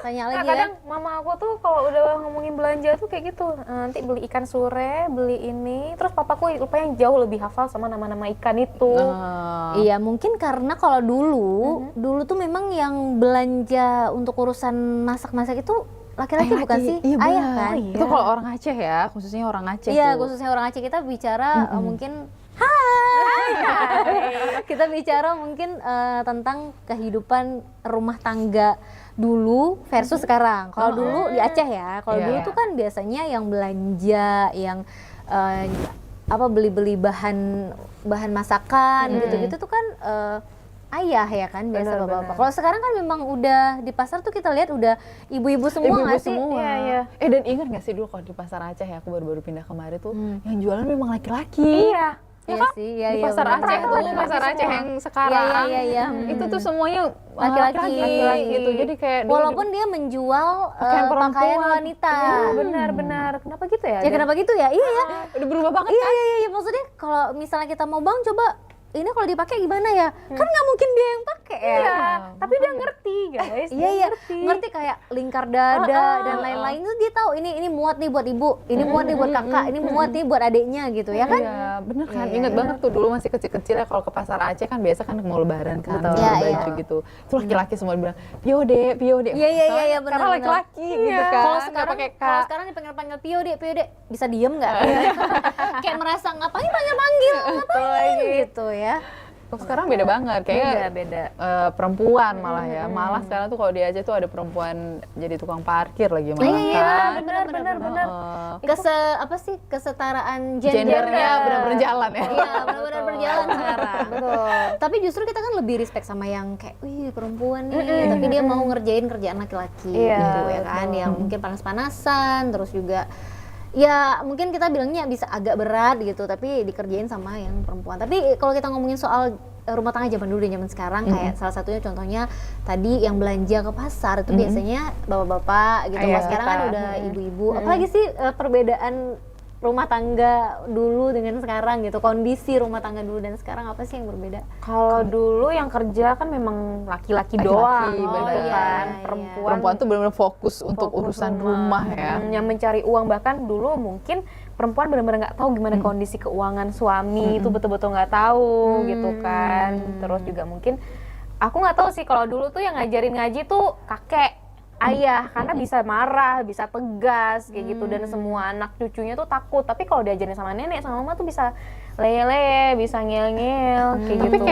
Tanya Nah, lagi kadang mama aku tuh kalau udah ngomongin belanja tuh kayak gitu, nanti beli ikan sure, beli ini, terus papaku rupanya jauh lebih hafal sama nama-nama ikan itu. Iya, mungkin karena kalau dulu tuh memang yang belanja untuk urusan masak-masak itu laki-laki bukan sih? Iya, Ayah benar. kan? Itu kalau orang Aceh ya, khususnya orang Aceh Iya, tuh. khususnya orang Aceh kita bicara mungkin kita bicara mungkin tentang kehidupan rumah tangga dulu versus sekarang. Kalau dulu di Aceh ya, kalau Iya, dulu iya. tuh kan biasanya yang belanja, yang beli-beli bahan masakan gitu-gitu tuh kan ayah ya kan, biasa Benar, bapak-bapak. benar. Kalau sekarang kan memang udah di pasar tuh kita lihat udah ibu-ibu semua Ibu-ibu nggak sih? semua. Iya, iya. Dan ingat gak sih dulu kalau di pasar Aceh ya, aku baru-baru pindah kemari tuh, yang jualan memang laki-laki. Iya. Iya sih, iya, Di iya, pasar benar, Aceh benar, tuh, benar. pasar Aceh yang sekarang. Iya. Itu tuh semuanya Laki-laki gitu. Jadi kayak dulu walaupun dia menjual Pakaian perempuan. pakaian wanita. Benar. Kenapa gitu ya? Ya kenapa gitu ya? Iya ya. udah berubah banget Iya kan? iya maksudnya kalau misalnya kita mau bang coba ini kalau dipakai gimana ya? Kan nggak mungkin dia yang pakai ya. Iya, tapi dia ngerti guys. Iya iya ngerti kayak lingkar dada dan lain-lain itu dia tahu ini muat nih buat ibu, ini muat nih buat kakak, ini muat nih buat adiknya gitu ya kan? Iya, bener kan? Iya, Ingat iya. banget tuh dulu masih kecil-kecil ya kalau ke pasar Aceh kan biasa kan mau lebaran kan, Betul. beli Iya, baju iya. gitu. Itu laki-laki semua bilang, Piode. Iya, benar, Karena benar. laki-laki gitu Iya. kan. Kalau nggak sekarang pakai kalau kak. sekarang dipanggil Pio dek bisa diem nggak? Kayak merasa ngapain panggil ngapain gitu ya. Sekarang beda banget, kayaknya Beda. perempuan malah ya. Malah sekarang tuh kalau di Aceh tuh ada perempuan jadi tukang parkir lagi malah Iya, kan. benar. Kesetaraan Gendernya benar-benar jalan ya. Iya, benar-benar berjalan sekarang. Betul. Tapi justru kita kan lebih respect sama yang kayak, wih perempuan nih, tapi dia mau ngerjain kerjaan laki-laki Iya, gitu ya kan, betul. yang mungkin panas-panasan, terus juga ya mungkin kita bilangnya bisa agak berat gitu, tapi dikerjain sama yang perempuan. Tapi kalau kita ngomongin soal rumah tangga zaman dulu dan zaman sekarang, kayak salah satunya contohnya tadi yang belanja ke pasar itu biasanya bapak-bapak gitu. Ayah Kalau sekarang kan kita. udah ibu-ibu. Apalagi sih perbedaan rumah tangga dulu dengan sekarang gitu, kondisi rumah tangga dulu dan sekarang apa sih yang berbeda? Kalau dulu yang kerja kan memang laki-laki Laki-laki, doang, bener. gitu kan. Iya, Perempuan tuh benar-benar fokus untuk Fokus urusan rumah ya. Yang mencari uang, bahkan dulu mungkin perempuan benar-benar nggak tahu gimana kondisi keuangan suami, itu betul-betul nggak tahu gitu kan. Terus juga mungkin aku nggak tahu sih kalau dulu tuh yang ngajarin ngaji tuh kakek, ayah, karena bisa marah, bisa tegas kayak gitu, dan semua anak cucunya tuh takut. Tapi kalau diajarin sama nenek sama mama tuh bisa lele, bisa ngel-ngel kayak Tapi gitu.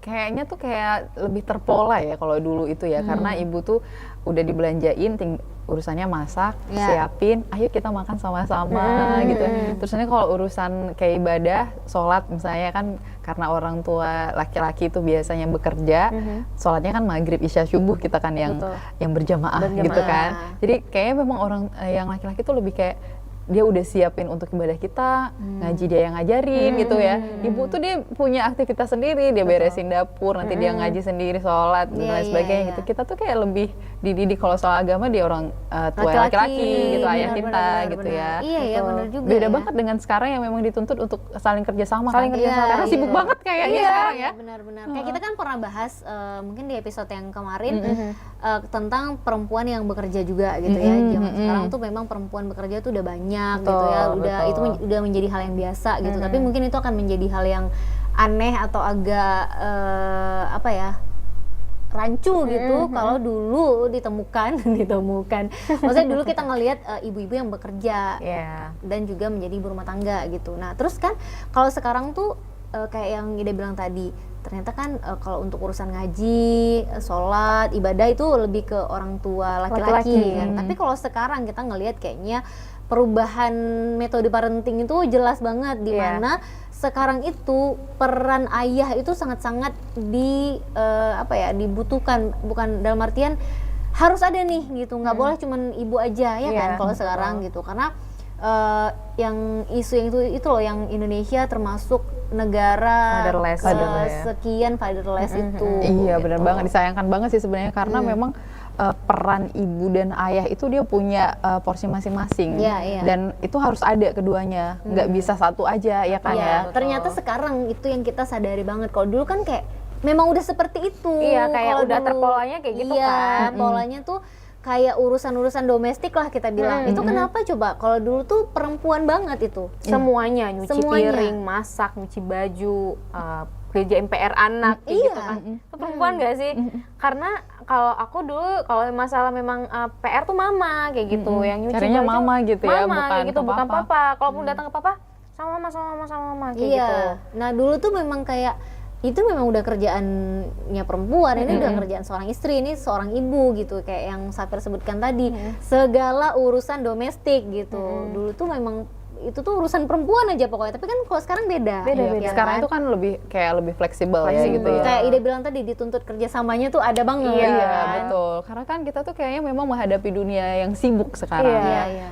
kayaknya tuh kayak lebih terpola ya kalau dulu itu ya, karena ibu tuh udah dibelanjain urusannya masak, siapin, ayo kita makan sama-sama gitu. Terus ini kalau urusan kayak ibadah, sholat misalnya kan karena orang tua laki-laki itu biasanya bekerja, sholatnya kan maghrib, isya, subuh kita kan yang berjamaah gitu kan. Jadi kayaknya memang orang yang laki-laki tuh lebih kayak dia udah siapin untuk ibadah kita, ngaji dia yang ngajarin gitu ya. Ibu tuh dia punya aktivitas sendiri, dia beresin dapur, nanti dia ngaji sendiri, sholat dan lain sebagainya gitu. Kita tuh kayak lebih dididik kalau soal agama dia orang tua laki-laki gitu, ayah kita gitu ya. Iya ya, benar juga. Beda ya. banget dengan sekarang yang memang dituntut untuk saling kerjasama Saling kan. kerjasama. Karena sibuk banget kayaknya sekarang ya. Benar-benar. Kayak kita kan pernah bahas mungkin di episode yang kemarin tentang perempuan yang bekerja juga gitu ya. Zaman sekarang tuh memang perempuan bekerja tuh udah banyak gitu ya. Itu udah menjadi hal yang biasa gitu. Tapi mungkin itu akan menjadi hal yang aneh atau agak rancu gitu kalau dulu ditemukan. Maksudnya dulu kita ngelihat ibu-ibu yang bekerja dan juga menjadi ibu rumah tangga gitu. Nah, terus kan kalau sekarang tuh kayak yang Ida bilang tadi, ternyata kan kalau untuk urusan ngaji, sholat, ibadah itu lebih ke orang tua laki-laki kan. Tapi kalau sekarang kita ngelihat kayaknya perubahan metode parenting itu jelas banget, di mana sekarang itu peran ayah itu sangat-sangat dibutuhkan, bukan dalam artian harus ada nih gitu, nggak boleh cuman ibu aja ya kan kalau sekarang gitu, karena yang isu yang itu loh, yang Indonesia termasuk negara Fatherless. sekian fatherless itu. Iya, gitu. benar banget, disayangkan banget sih sebenarnya karena memang peran ibu dan ayah itu dia punya porsi masing-masing. Iya. Dan itu harus ada keduanya, nggak bisa satu aja ya kan ya. Ternyata sekarang itu yang kita sadari banget. Kalau dulu kan kayak memang udah seperti itu. Iya, kayak Kalau udah dulu, terpolanya kayak gitu iya, kan. polanya tuh kayak urusan-urusan domestik lah kita bilang. Itu kenapa coba? Kalau dulu tuh perempuan banget itu. Semuanya, nyuci piring, masak, nyuci baju, kerjain PR anak gitu kan. Itu perempuan gak sih? Karena kalau aku dulu kalau masalah memang PR tuh mama kayak gitu, yang nyuci Carinya baju mama gitu ya, mama, bukan gitu, bukan papa. papa. Kalaupun datang ke papa sama mama kayak gitu. Nah dulu tuh memang kayak itu memang udah kerjaannya perempuan, ini udah kerjaan seorang istri, ini seorang ibu gitu, kayak yang Safir sebutkan tadi, segala urusan domestik gitu. Dulu tuh memang itu tuh urusan perempuan aja pokoknya, tapi kan kalau sekarang beda. Ya, sekarang itu kan lebih fleksibel ya gitu ya. Kayak Ida bilang tadi, dituntut kerjasamanya tuh ada banget. Iya, betul. Karena kan kita tuh kayaknya memang menghadapi dunia yang sibuk sekarang.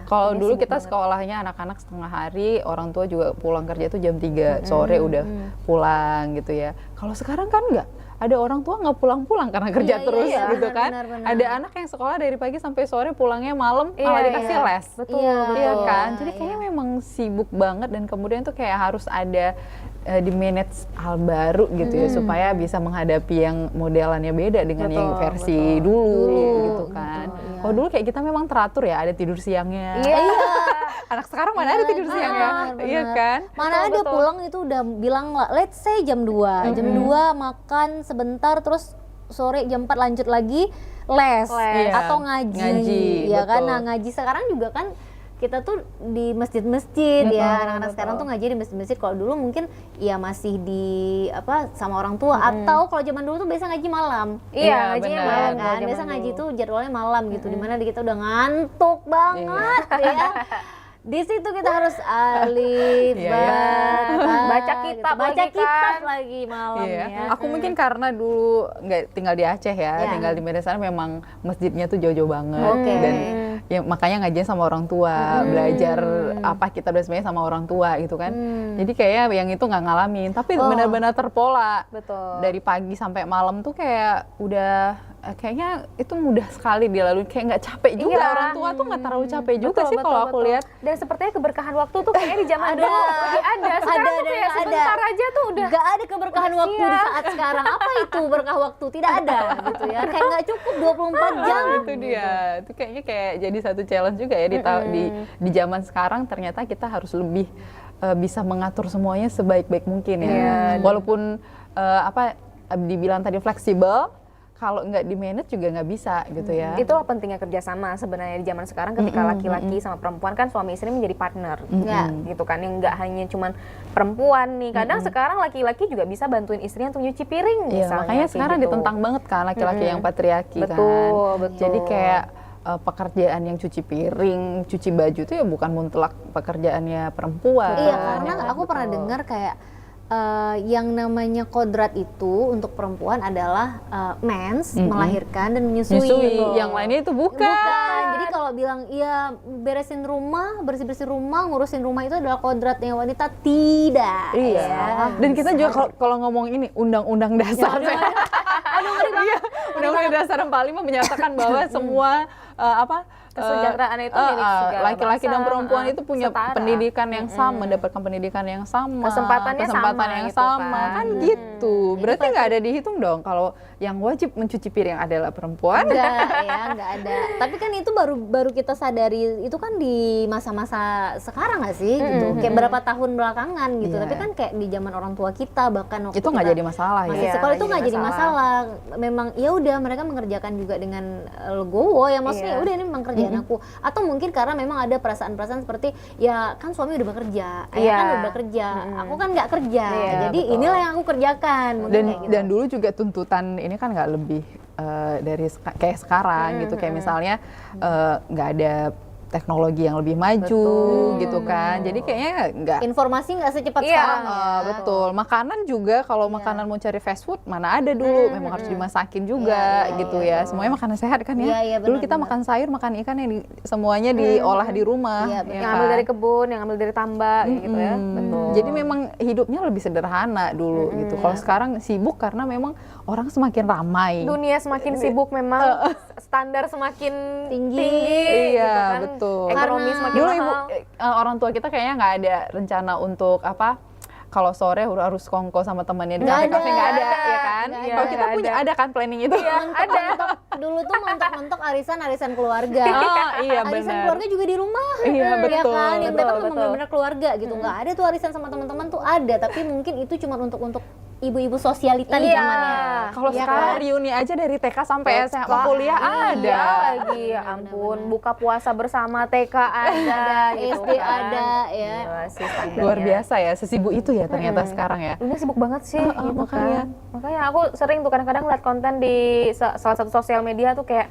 Kalau dulu kita sekolahnya anak-anak setengah hari, orang tua juga pulang kerja tuh jam 3 sore udah pulang gitu ya. Kalau sekarang kan enggak. Ada orang tua nggak pulang-pulang karena kerja terus gitu kan. Benar. Ada anak yang sekolah dari pagi sampai sore, pulangnya malam malah dikasih les. Betul. Kan. Jadi kayaknya memang sibuk banget, dan kemudian tuh kayak harus ada di manage hal baru gitu ya, supaya bisa menghadapi yang modelannya beda dengan yang versi dulu gitu kan. Kalau dulu kayak kita memang teratur ya, ada tidur siangnya. Anak sekarang mana ada tidur siangnya? Iya kan? Mana ada pulang itu udah bilang let's say jam 2. Jam 2 makan sebentar, terus sore jam 4 lanjut lagi les. Atau ngaji. Ya kan? Nah, ngaji sekarang juga kan kita tuh di masjid-masjid ya, anak-anak sekarang tuh ngaji di masjid-masjid. Kalau dulu mungkin ya masih di sama orang tua, atau kalau zaman dulu tuh biasa ngaji malam. Iya, ngajinya malam kan. Biasa ngaji tuh jadwalnya malam gitu, dimana kita udah ngantuk banget ya. Di situ kita harus alif, baca kitab lagi malamnya. Aku mungkin karena dulu nggak tinggal di Aceh ya, tinggal di Medan sana, memang masjidnya tuh jauh-jauh banget. Dan ya makanya ngajian sama orang tua, belajar apa kita udah sebenarnya sama orang tua gitu kan. Jadi kayak yang itu nggak ngalamin, tapi benar-benar terpola. Betul. Dari pagi sampai malam tuh kayak udah kayaknya itu mudah sekali dilalui, kayak nggak capek juga. Orang tua tuh nggak terlalu capek juga sih kalau aku lihat. Dan sepertinya keberkahan waktu tuh kayaknya di zaman dulu lebih ada. Sekarang tuh kayak sebentar aja tuh udah nggak ada keberkahan waktu di saat sekarang. Apa itu berkah waktu? Tidak ada gitu ya, kayak nggak cukup 24 jam. Itu dia, itu kayaknya kayak jadi satu challenge juga ya di zaman sekarang. Ternyata kita harus lebih bisa mengatur semuanya sebaik-baik mungkin ya. Walaupun dibilang tadi fleksibel, kalau nggak di manage juga nggak bisa gitu ya. Itulah pentingnya kerjasama sebenarnya di zaman sekarang, ketika laki-laki sama perempuan kan suami istri menjadi partner, gitu kan, yang nggak hanya cuman perempuan nih. Kadang sekarang laki-laki juga bisa bantuin istrinya untuk nyuci piring misalnya. Makanya sekarang gitu. ditentang banget kan laki-laki yang patriarki kan. Betul. Jadi kayak pekerjaan yang cuci piring, cuci baju itu ya bukan mutlak pekerjaannya perempuan. Iya, karena aku pernah dengar kayak yang namanya kodrat itu untuk perempuan adalah mens, melahirkan dan menyusui. Yang lainnya itu bukan. Jadi kalau bilang iya beresin rumah, bersih-bersih rumah, ngurusin rumah itu adalah kodratnya wanita, tidak. Iya. Dan kita juga kalau ngomong ini undang-undang dasar. Undang-undang dasar 45 menyatakan bahwa semua kesejahteraan itu milik segala laki-laki dan perempuan itu punya setara. pendidikan yang sama, mendapatkan pendidikan yang sama, Kesempatannya yang gitu sama kan gitu. Berarti Itu nggak ada dihitung dong kalau yang wajib mencuci piring adalah perempuan. Nggak ada. Tapi kan itu baru kita sadari itu kan di masa-masa sekarang nggak sih gitu. Kayak berapa tahun belakangan gitu. Tapi kan kayak di zaman orang tua kita, bahkan waktu itu nggak kita jadi masalah masih ya. sekolah itu nggak jadi masalah. Memang ya udah mereka mengerjakan juga dengan legowo ya, maksudnya udah ini memang kerjaan aku. Atau mungkin karena memang ada perasaan-perasaan seperti ya kan suami udah bekerja, ayah kan udah bekerja, aku kan nggak kerja. Jadi betul. inilah yang aku kerjakan. Dan dulu juga tuntutan ini kan nggak lebih dari kayak sekarang gitu, kayak misalnya nggak ada teknologi yang lebih maju gitu kan. Jadi kayaknya nggak, informasi nggak secepat sekarang ya. Betul. Makanan juga kalau makanan mau cari fast food mana ada dulu, memang harus dimasakin juga gitu ya. Semuanya makanan sehat kan ya. Dulu kita makan sayur, makan ikan yang semuanya diolah di rumah. Yang ambil dari kebun, yang ambil dari tambak gitu ya. Betul. Jadi memang hidupnya lebih sederhana dulu gitu. Kalau sekarang sibuk karena memang orang semakin ramai. Dunia semakin sibuk, memang standar semakin tinggi Iya, gitu kan. betul. Ekonomi semakin Dulu mahal. orang tua kita kayaknya nggak ada rencana untuk kalau sore harus kongko sama temannya di Nggak kafe-kafe, ada, nggak ada, nggak ya kan? ada. Kalau kita Nggak punya ada. ada kan planning itu. Iya, ada. Dulu tuh mentok-mentok arisan keluarga. Oh iya Arisan benar. keluarga juga di rumah. Iya, Ya betul. kan, yang mereka Betul, memang betul. benar-benar keluarga gitu. Nggak ada tuh arisan sama teman-teman tuh ada, tapi mungkin itu cuma untuk ibu-ibu sosialita di Iya. zamannya. Kalau Iya sekarang kan? reuni aja dari TK sampai SMA kuliah ada. Iya lagi, ya ampun, buka puasa bersama TK ada, gitu SD kan. ada, ya. Gila sih standarnya. Luar biasa ya, sesibuk itu ya ternyata sekarang ya. Dunia sibuk banget sih, gitu makanya. kan. Makanya aku sering tuh kadang-kadang lihat konten di salah satu sosial media tuh kayak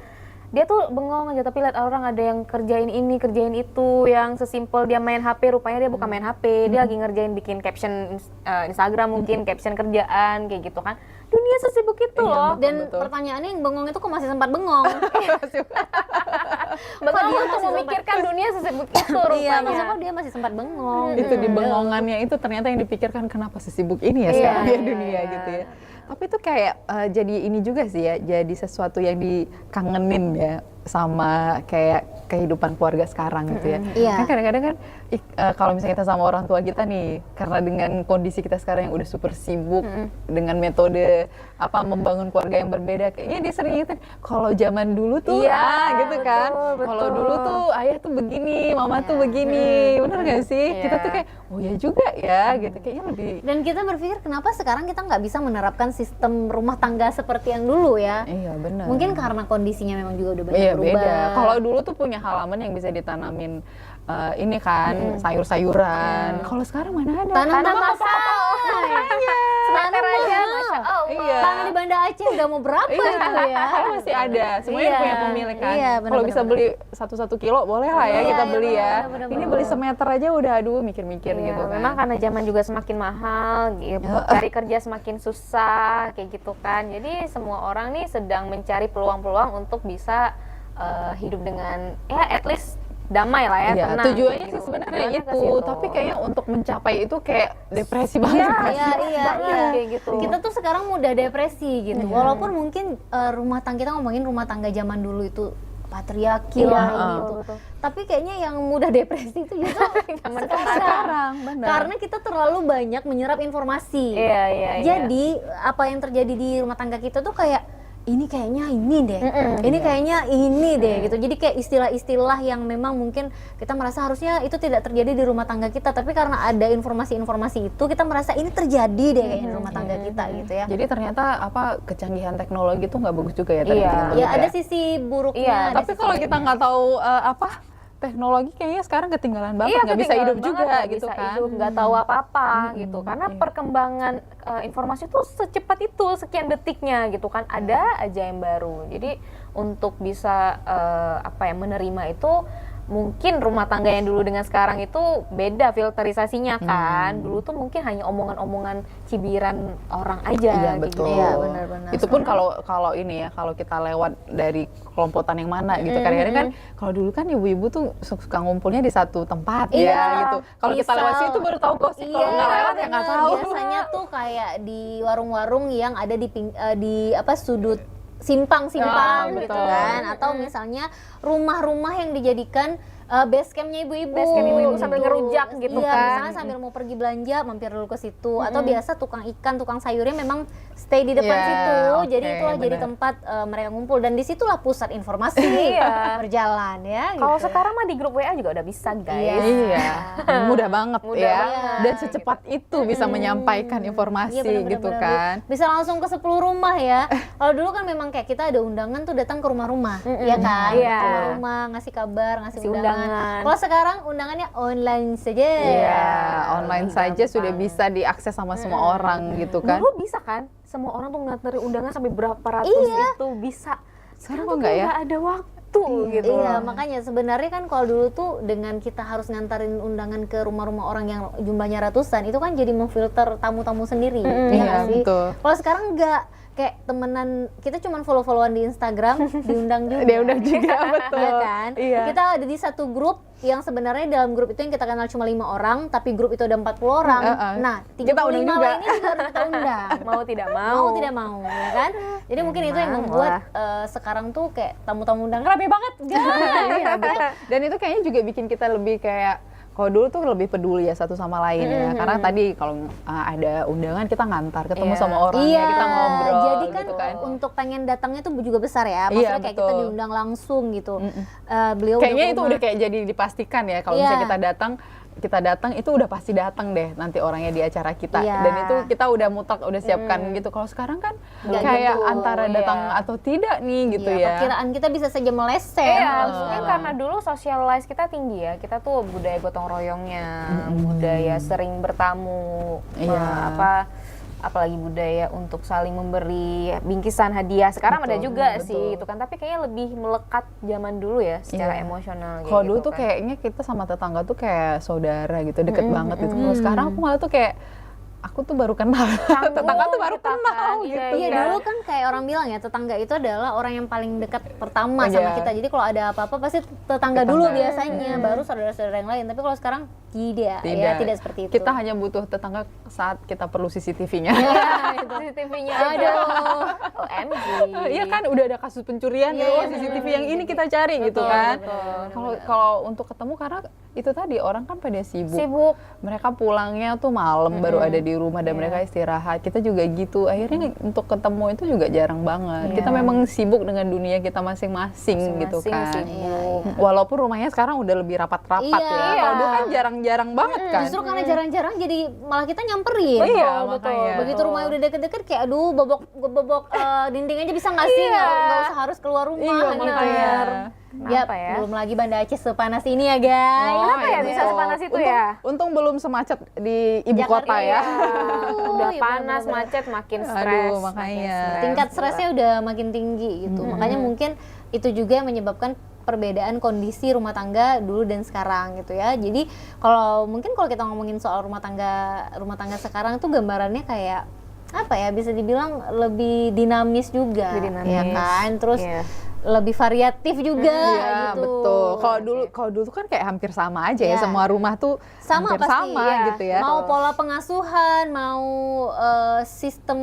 dia tuh bengong aja tapi lihat orang ada yang kerjain ini, kerjain itu, yang sesimpel dia main HP, rupanya dia bukan main HP, dia lagi ngerjain bikin caption Instagram mungkin, caption kerjaan kayak gitu kan. Dunia sesibuk itu loh. Dan betul. pertanyaannya yang bengong itu kok masih sempat bengong? Bengong dia untuk masih memikirkan dunia sesibuk itu Iya, rupanya. maksudnya kok dia masih sempat bengong? Itu di bengongannya itu ternyata yang dipikirkan kenapa sesibuk ini ya sekarang ya dunia gitu ya. Tapi itu kayak jadi ini juga sih ya, jadi sesuatu yang dikangenin ya sama kayak kehidupan keluarga sekarang gitu ya. Iya. Kan kadang-kadang kan kalau misalnya kita sama orang tua kita nih, karena dengan kondisi kita sekarang yang udah super sibuk dengan metode membangun keluarga yang berbeda, kayaknya dia sering gitu. Kalau zaman dulu tuh gitu kan. betul, Kalau betul. dulu tuh ayah tuh begini, mama tuh begini. Bener gak sih? Kita tuh kayak oh ya juga ya gitu. Kayaknya lebih Dan kita berpikir kenapa sekarang kita nggak bisa menerapkan sistem rumah tangga seperti yang dulu ya? iya benar. Mungkin karena kondisinya memang juga udah banyak iya berubah. beda. Kalau dulu tuh punya halaman yang bisa ditanamin ini kan sayur-sayuran. Kalau sekarang mana ada? Tanam masal. Tanam aja, mahal. Masya Allah. Iya. Tanah di Banda Aceh udah mau berapa Iya, itu ya? kalau masih ada. Semuanya Iya. punya pemilik kan. Iya, Kalau benar, bisa benar, beli satu kilo boleh lah ya Iya, kita iya, beli benar, ya. benar, Ini benar. beli semeter aja udah aduh mikir-mikir Iya, gitu kan. memang karena zaman juga semakin mahal, gitu. Cari kerja semakin susah, kayak gitu kan. Jadi semua orang nih sedang mencari peluang-peluang untuk bisa hidup dengan at least damai lah ya, Iya, tenang. tujuannya gitu. sih sebenarnya Tujuannya ke itu, situ. tapi kayaknya untuk mencapai itu kayak depresi banget. Iya, kayak gitu. Kita tuh sekarang mudah depresi gitu. Walaupun mungkin rumah tangga, kita ngomongin rumah tangga zaman dulu itu patriarki Iya, lah betul, gitu. betul. Tapi kayaknya yang mudah depresi itu justru Sekarang, benar. Karena kita terlalu banyak menyerap informasi. Iya, iya, iya. Jadi apa yang terjadi di rumah tangga kita tuh kayak ini kayaknya ini deh, ini kayaknya ini deh gitu. Jadi kayak istilah-istilah yang memang mungkin kita merasa harusnya itu tidak terjadi di rumah tangga kita, tapi karena ada informasi-informasi itu kita merasa ini terjadi deh kayaknya di rumah tangga kita gitu ya. Jadi ternyata kecanggihan teknologi itu nggak bagus juga ya. Iya. ternyata. Ya ada sisi buruknya. Iya, ada Tapi sisi kalau baiknya. kita nggak tahu teknologi kayaknya sekarang ketinggalan banget, Iya, nggak bisa ketinggalan hidup banget, juga nggak gitu bisa kan. hidup, nggak tahu apa-apa gitu. Karena perkembangan informasi itu secepat itu, sekian detiknya gitu kan. Ada aja yang baru. Jadi untuk bisa menerima itu, mungkin rumah tangga yang dulu dengan sekarang itu beda filterisasinya kan. Dulu tuh mungkin hanya omongan-omongan cibiran orang aja. Iya kayak betul. gitu. Iya, benar-benar. Itu pun kalau ini ya, kalau kita lewat dari kelompokan yang mana gitu. Kadang-kadang kan kalau dulu kan ibu-ibu tuh suka ngumpulnya di satu tempat Iya, ya gitu. Kalau kita lewat misal- situ baru tahu gosip. Kalau nggak lewat ya nggak bener. tahu. Biasanya tuh kayak di warung-warung yang ada di sudut simpang-simpang Ya, gitu betul. kan, atau misalnya rumah-rumah yang dijadikan base campnya ibu-ibu. Base camp ibu-ibu sambil ngerujak gitu iya, kan. misalnya sambil mau pergi belanja mampir dulu ke situ, atau biasa tukang ikan, tukang sayurnya memang stay di depan Iya, situ. Jadi oke, itulah jadi benar. tempat mereka ngumpul, dan disitulah pusat informasi berjalan ya. Kalau gitu. sekarang mah di grup WA juga udah bisa guys. Iya, mudah banget Mudah ya. banget, Dan secepat itu bisa menyampaikan informasi Iya, bener-bener, gitu bener. kan. Bisa langsung ke 10 rumah ya. Kalau dulu kan memang kayak kita ada undangan tuh datang ke rumah-rumah, ya kan? Iya. Ke rumah, ngasih kabar, ngasih Ngasih undangan. undangan. Kalau sekarang undangannya online saja. Iya, online saja sudah bisa diakses sama semua orang gitu kan. Dulu bisa kan? Semua orang tuh nganterin undangan sampai berapa ratus itu bisa. Sekarang tuh kok nggak ya? nggak ada waktu gitu. Iya, loh. makanya sebenarnya kan kalau dulu tuh dengan kita harus ngantarin undangan ke rumah-rumah orang yang jumlahnya ratusan, itu kan jadi memfilter tamu-tamu sendiri, ya Iya, nggak sih? betul. Kalau sekarang enggak, kayak temenan kita cuma follow-followan di Instagram, diundang juga. Dia udah juga betul. Iya kan? Iya. Kita ada di satu grup yang sebenarnya dalam grup itu yang kita kenal cuma 5 orang, tapi grup itu ada 40 orang. Nah, Kita 35 undang juga. lainnya juga harus kita undang. Mau tidak mau. Mau tidak mau, ya kan? Jadi mungkin itu yang membuat sekarang tuh kayak tamu-tamu undang rame banget, guys. Iya, betul. Dan itu kayaknya juga bikin kita lebih kayak Kalau dulu tuh lebih peduli ya satu sama lain ya, karena tadi kalau ada undangan kita ngantar ketemu sama orangnya, kita ngobrol jadi kan, gitu kan. untuk pengen datangnya tuh juga besar ya, maksudnya kayak kita diundang langsung gitu. Beliau kayaknya itu udah kayak jadi dipastikan ya, kalau misalnya kita datang itu udah pasti datang deh nanti orangnya di acara kita, dan itu kita udah mutlak udah siapkan gitu. Kalau sekarang kan kayak gitu, antara datang atau tidak nih gitu ya. Perkiraan kita bisa saja meleset. Iya, mungkin karena dulu socialize kita tinggi ya, kita tuh budaya gotong royongnya, budaya sering bertamu, apalagi budaya untuk saling memberi bingkisan hadiah. Sekarang ada juga sih gitu kan, tapi kayaknya lebih melekat zaman dulu ya secara emosional. Kalau dulu gitu tuh kan. kayaknya kita sama tetangga tuh kayak saudara gitu, deket banget gitu. Kalau sekarang aku malah tuh kayak aku tuh baru kenal, tetangga tuh baru kenal gitu. Iya, dulu kan kayak orang bilang ya, tetangga itu adalah orang yang paling dekat pertama sama kita. Jadi kalau ada apa-apa pasti tetangga dulu biasanya, baru saudara-saudara yang lain. Tapi kalau sekarang tidak seperti itu. Kita hanya butuh tetangga saat kita perlu CCTV-nya. CCTV-nya Aduh. OMG. Iya kan, udah ada kasus pencurian CCTV yang ini kita cari gitu kan. Kalau untuk ketemu, karena itu tadi orang kan pada sibuk. Mereka pulangnya tuh malam baru ada di rumah dan mereka istirahat. Kita juga gitu. Akhirnya untuk ketemu itu juga jarang banget. Kita memang sibuk dengan dunia kita masing-masing gitu kan. Walaupun rumahnya sekarang udah lebih rapat-rapat ya. Kalau dulu kan jarang-jarang banget kan. Justru karena jarang-jarang jadi malah kita nyamperin. Iya, makanya. Begitu rumahnya udah deket-deket kayak aduh bobok dinding aja bisa nggak sih? Nggak usah harus keluar rumah. Iya, makanya. Ya, belum lagi Banda Aceh sepanas ini ya guys. Kenapa ya bisa sepanas itu ya? Untung belum semacet di ibu kota ya. Udah panas, macet, makin stres. Aduh, makanya. Tingkat stresnya udah makin tinggi gitu. Makanya mungkin itu juga yang menyebabkan perbedaan kondisi rumah tangga dulu dan sekarang gitu ya. Jadi kalau kita ngomongin soal rumah tangga sekarang tuh gambarannya kayak apa ya, bisa dibilang lebih dinamis juga. Ya kan? Terus lebih variatif juga gitu. Betul. Kalau dulu kan kayak hampir sama aja ya, semua rumah tuh sama hampir pasti, sama gitu ya. Mau pola pengasuhan, mau sistem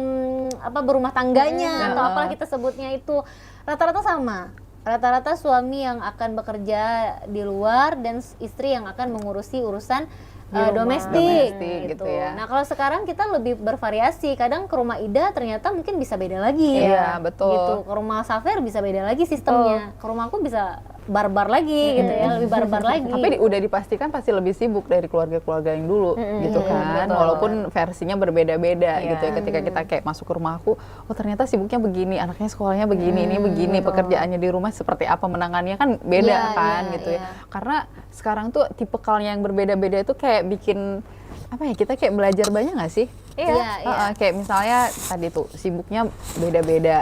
berumah tangganya atau apalah kita sebutnya itu rata-rata sama. Rata-rata suami yang akan bekerja di luar dan istri yang akan mengurusi urusan domestik gitu ya. Nah kalau sekarang kita lebih bervariasi, kadang ke rumah Ida ternyata mungkin bisa beda lagi. Iya betul. Gitu. Ke rumah Safer bisa beda lagi sistemnya. Ke rumahku bisa barbar lagi gitu ya, lebih barbar lagi. Tapi udah dipastikan pasti lebih sibuk dari keluarga-keluarga yang dulu gitu kan. Walaupun versinya berbeda-beda gitu ya. Ketika kita kayak masuk ke rumahku, oh ternyata sibuknya begini, anaknya sekolahnya begini, ini begini, pekerjaannya di rumah seperti apa, menangannya kan beda kan gitu ya. Karena sekarang tuh tipikalnya yang berbeda-beda itu kayak bikin apa ya, kita kayak belajar banyak nggak sih? Iya. Kayak misalnya tadi tuh sibuknya beda-beda.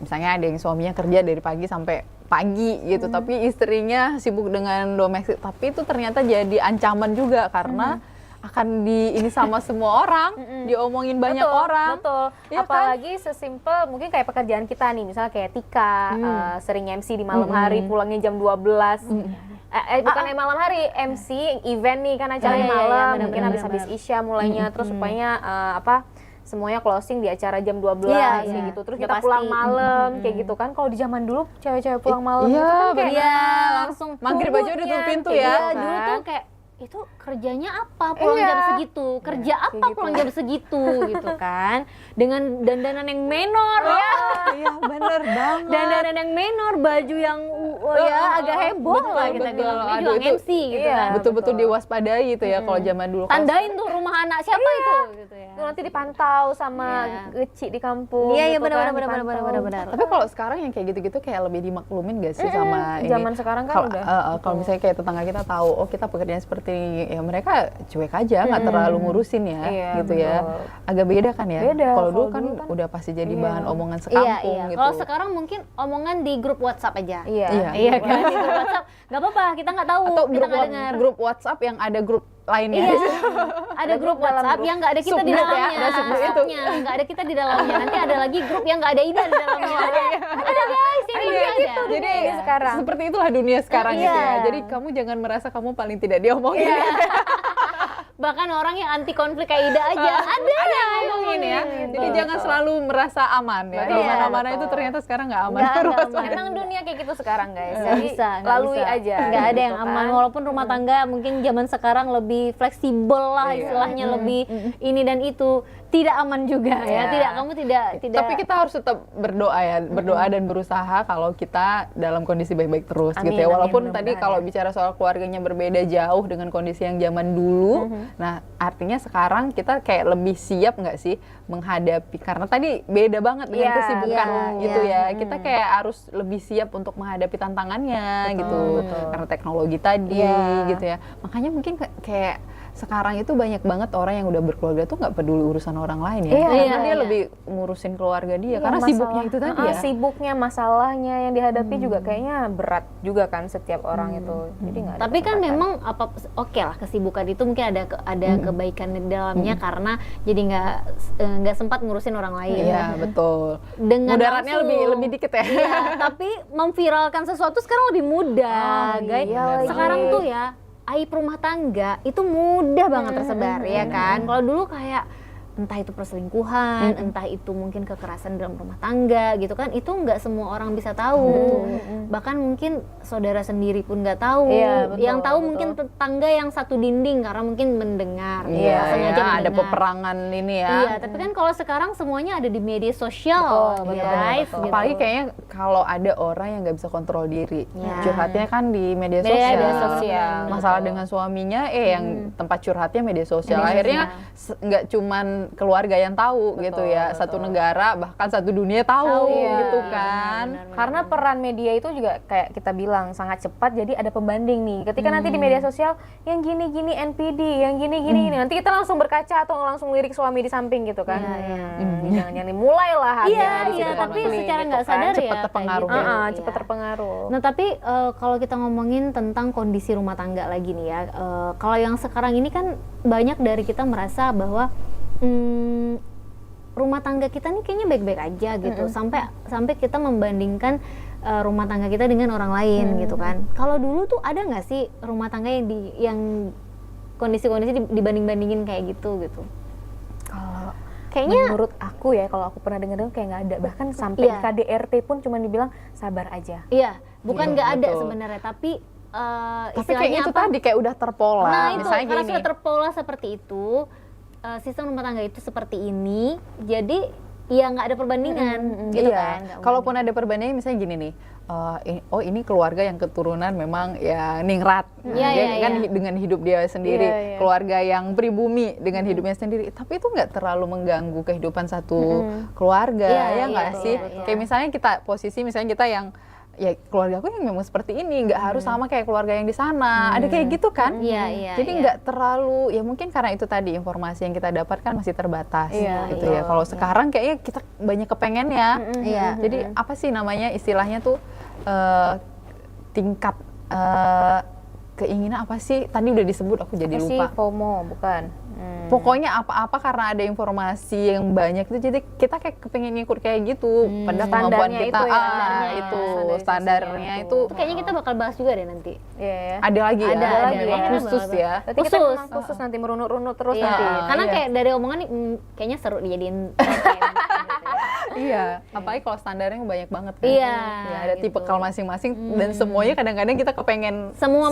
Misalnya ada yang suaminya kerja dari pagi sampai pagi gitu, tapi istrinya sibuk dengan domestik. Tapi itu ternyata jadi ancaman juga karena akan ini sama semua orang, diomongin banyak orang. Betul. Ya Apalagi sesimpel mungkin kayak pekerjaan kita nih, misalnya kayak Tika sering MC di malam hari, pulangnya jam 12. Bukan malam hari, MC event nih kan acaranya malam, mungkin habis Isya mulainya, terus supaya semuanya closing di acara jam 12 kayak gitu. Terus kita pulang malam kayak gitu kan. Kalau di zaman dulu cewek-cewek pulang malam itu kan kayak langsung maghrib aja udah tutup pintu ya. Iya, dulu tuh kayak itu kerjanya apa pulang jam segitu, kerja apa pulang jam segitu gitu kan, dengan dandanan yang menor Iya bener banget, dandanan yang menor, baju yang agak heboh lah kita bilang, ini juga MC gitu kan, betul-betul diwaspadai itu ya kalau zaman dulu. Tandain tuh rumah anak siapa itu gitu ya. Nanti dipantau sama kecil di kampung. Iya gitu benar. Tapi kalau sekarang yang kayak gitu-gitu kayak lebih dimaklumin gak sih sama ini? Zaman sekarang kan udah. Kalau misalnya kayak tetangga kita tahu, oh kita pekerjaan seperti ini, ya mereka cuek aja, nggak terlalu ngurusin ya, gitu ya. Agak beda kan ya. Kalau dulu kan udah pasti jadi bahan omongan sekampung gitu. Kalau sekarang mungkin omongan di grup WhatsApp aja. Iya kan, di grup WhatsApp nggak apa-apa, kita nggak tahu, atau kita nggak dengar. grup WhatsApp yang ada grup lainnya. Ada grup WhatsApp yang nggak ada kita di dalamnya. Nggak ada kita di dalamnya. Nanti ada lagi grup yang nggak ada Ida di dalamnya. Ada guys, ini gitu. Jadi sekarang seperti itulah dunia sekarang gitu ya. Jadi kamu jangan merasa kamu paling tidak diomongin. Bahkan orang yang anti konflik kayak Ida aja ada yang ngomongin ya. Jadi jangan selalu merasa aman ya. Di mana-mana itu ternyata sekarang nggak aman. Emang dunia kayak gitu sekarang guys. Nggak Jadi bisa, lalui aja. Nggak ada yang gitu aman. kan. Walaupun rumah tangga mungkin zaman sekarang lebih fleksibel lah istilahnya, lebih ini dan itu. Tidak aman juga ya. Kamu tidak. Tapi kita harus tetap berdoa ya, berdoa dan berusaha kalau kita dalam kondisi baik-baik terus gitu ya. Walaupun tadi kalau bicara soal keluarganya berbeda jauh dengan kondisi yang zaman dulu. Nah, artinya sekarang kita kayak lebih siap nggak sih menghadapi, karena tadi beda banget dengan kesibukan gitu ya. Kita kayak harus lebih siap untuk menghadapi tantangannya gitu. Karena teknologi tadi gitu ya. Makanya mungkin kayak sekarang itu banyak banget orang yang udah berkeluarga tuh nggak peduli urusan orang lain ya, karena dia lebih ngurusin keluarga dia, karena sibuknya itu tadi ya. Sibuknya, masalahnya yang dihadapi juga kayaknya berat juga kan setiap orang itu. Jadi nggak ada Tapi kan kesempatan. memang oke lah kesibukan itu mungkin ada kebaikan di dalamnya karena jadi nggak sempat ngurusin orang lain. Iya betul. Dengan mudaratnya lebih dikit ya. Iya, tapi memviralkan sesuatu sekarang lebih mudah, guys. Sekarang tuh ya aib rumah tangga itu mudah banget tersebar ya kan. Kalau dulu kayak entah itu perselingkuhan, entah itu mungkin kekerasan dalam rumah tangga gitu kan, itu nggak semua orang bisa tahu. Bahkan mungkin saudara sendiri pun nggak tahu. Yang tahu mungkin tetangga yang satu dinding karena mungkin mendengar. Sengaja mendengar. Ada peperangan ini ya. Iya, tapi kan kalau sekarang semuanya ada di media sosial, guys. Gitu. Apalagi kayaknya kalau ada orang yang nggak bisa kontrol diri, curhatnya kan di media sosial. Masalah dengan suaminya, yang tempat curhatnya media sosial. Akhirnya nggak cuman keluarga yang tahu gitu ya, satu negara bahkan satu dunia tahu gitu kan. Benar. Karena peran media itu juga kayak kita bilang sangat cepat, jadi ada pembanding nih. Ketika nanti di media sosial yang gini-gini NPD, yang gini-gini nanti kita langsung berkaca atau langsung lirik suami di samping gitu kan. Jangan-jangan mulailah Iya, tapi secara nggak sadar cepat ya terpengaruh. Cepat terpengaruh. Nah, tapi kalau kita ngomongin tentang kondisi rumah tangga lagi nih ya, kalau yang sekarang ini kan banyak dari kita merasa bahwa rumah tangga kita nih kayaknya baik-baik aja gitu, sampai kita membandingkan rumah tangga kita dengan orang lain gitu kan. Kalau dulu tuh ada nggak sih rumah tangga yang kondisi-kondisi dibanding-bandingin kayak gitu? Kalau Kayaknya menurut aku ya, kalau aku pernah dengar kayak nggak ada, bahkan sampai KDRT pun cuma dibilang sabar aja. iya, bukan nggak ada sebenarnya, tapi kayak itu tadi kayak udah terpola. Nah itu misalnya karena gini, sudah terpola seperti itu, sistem rumah tangga itu seperti ini, jadi ya nggak ada perbandingan gitu kan. Kalaupun ada perbandingan misalnya gini nih, ini keluarga yang keturunan memang ya ningrat, dia kan dengan hidup dia sendiri, keluarga yang pribumi dengan hidupnya sendiri, tapi itu nggak terlalu mengganggu kehidupan satu keluarga, nggak sih? Kayak misalnya misalnya kita yang ya keluarga aku yang memang seperti ini, nggak harus sama kayak keluarga yang di sana, ada kayak gitu kan. Jadi nggak terlalu, ya mungkin karena itu tadi informasi yang kita dapatkan masih terbatas gitu ya. Kalau sekarang kayaknya kita banyak kepengennya. Jadi apa sih namanya istilahnya tuh tingkat keinginan apa sih? Tadi udah disebut, aku jadi lupa. FOMO bukan? Pokoknya apa-apa karena ada informasi yang banyak itu, jadi kita kayak kepengen ngikut kayak gitu. Padahal kemampuan kita standarnya itu. Kayaknya kita bakal bahas juga deh nanti. Ada lagi ya, khusus ya. Berarti kita memang khusus nanti merunut-runut terus nanti. Karena kayak dari omongan nih, kayaknya seru dijadiin. Iya, apalagi kalau standarnya banyak banget kan. Iya, ada gitu. tipe kal masing-masing dan semuanya kadang-kadang kita kepengen semua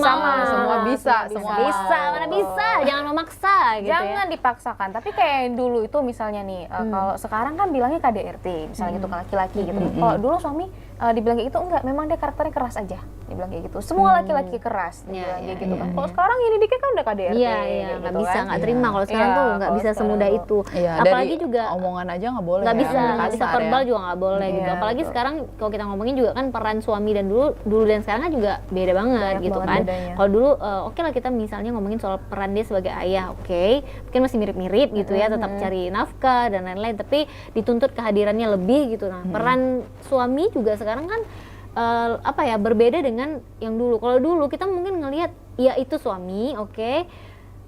bisa. Mana bisa, jangan memaksa gitu. Jangan dipaksakan, tapi kayak dulu itu misalnya nih, kalau sekarang kan bilangnya KDRT, misalnya gitu ke laki-laki gitu. Kalau dulu suami dibilang kayak gitu, enggak, memang dia karakternya keras aja, dibilang kayak gitu. Semua laki-laki keras, dibilang kayak gitu kan. Kalau sekarang ini dikit kan udah KDRT. Iya, nggak gitu bisa, kan. nggak terima kalau sekarang tuh nggak bisa semudah itu. Apalagi juga omongan aja nggak boleh. Nggak bisa verbal juga nggak boleh gitu. Apalagi sekarang kalau kita ngomongin juga kan peran suami dan dulu dan sekarang kan juga beda banget gitu kan. Kalau dulu oke lah kita misalnya ngomongin soal peran dia sebagai ayah, mungkin masih mirip-mirip gitu ya, tetap cari nafkah dan lain-lain, tapi dituntut kehadirannya lebih gitu. Nah, peran suami juga sekarang kan berbeda dengan yang dulu. Kalau dulu kita mungkin ngelihat ya itu suami,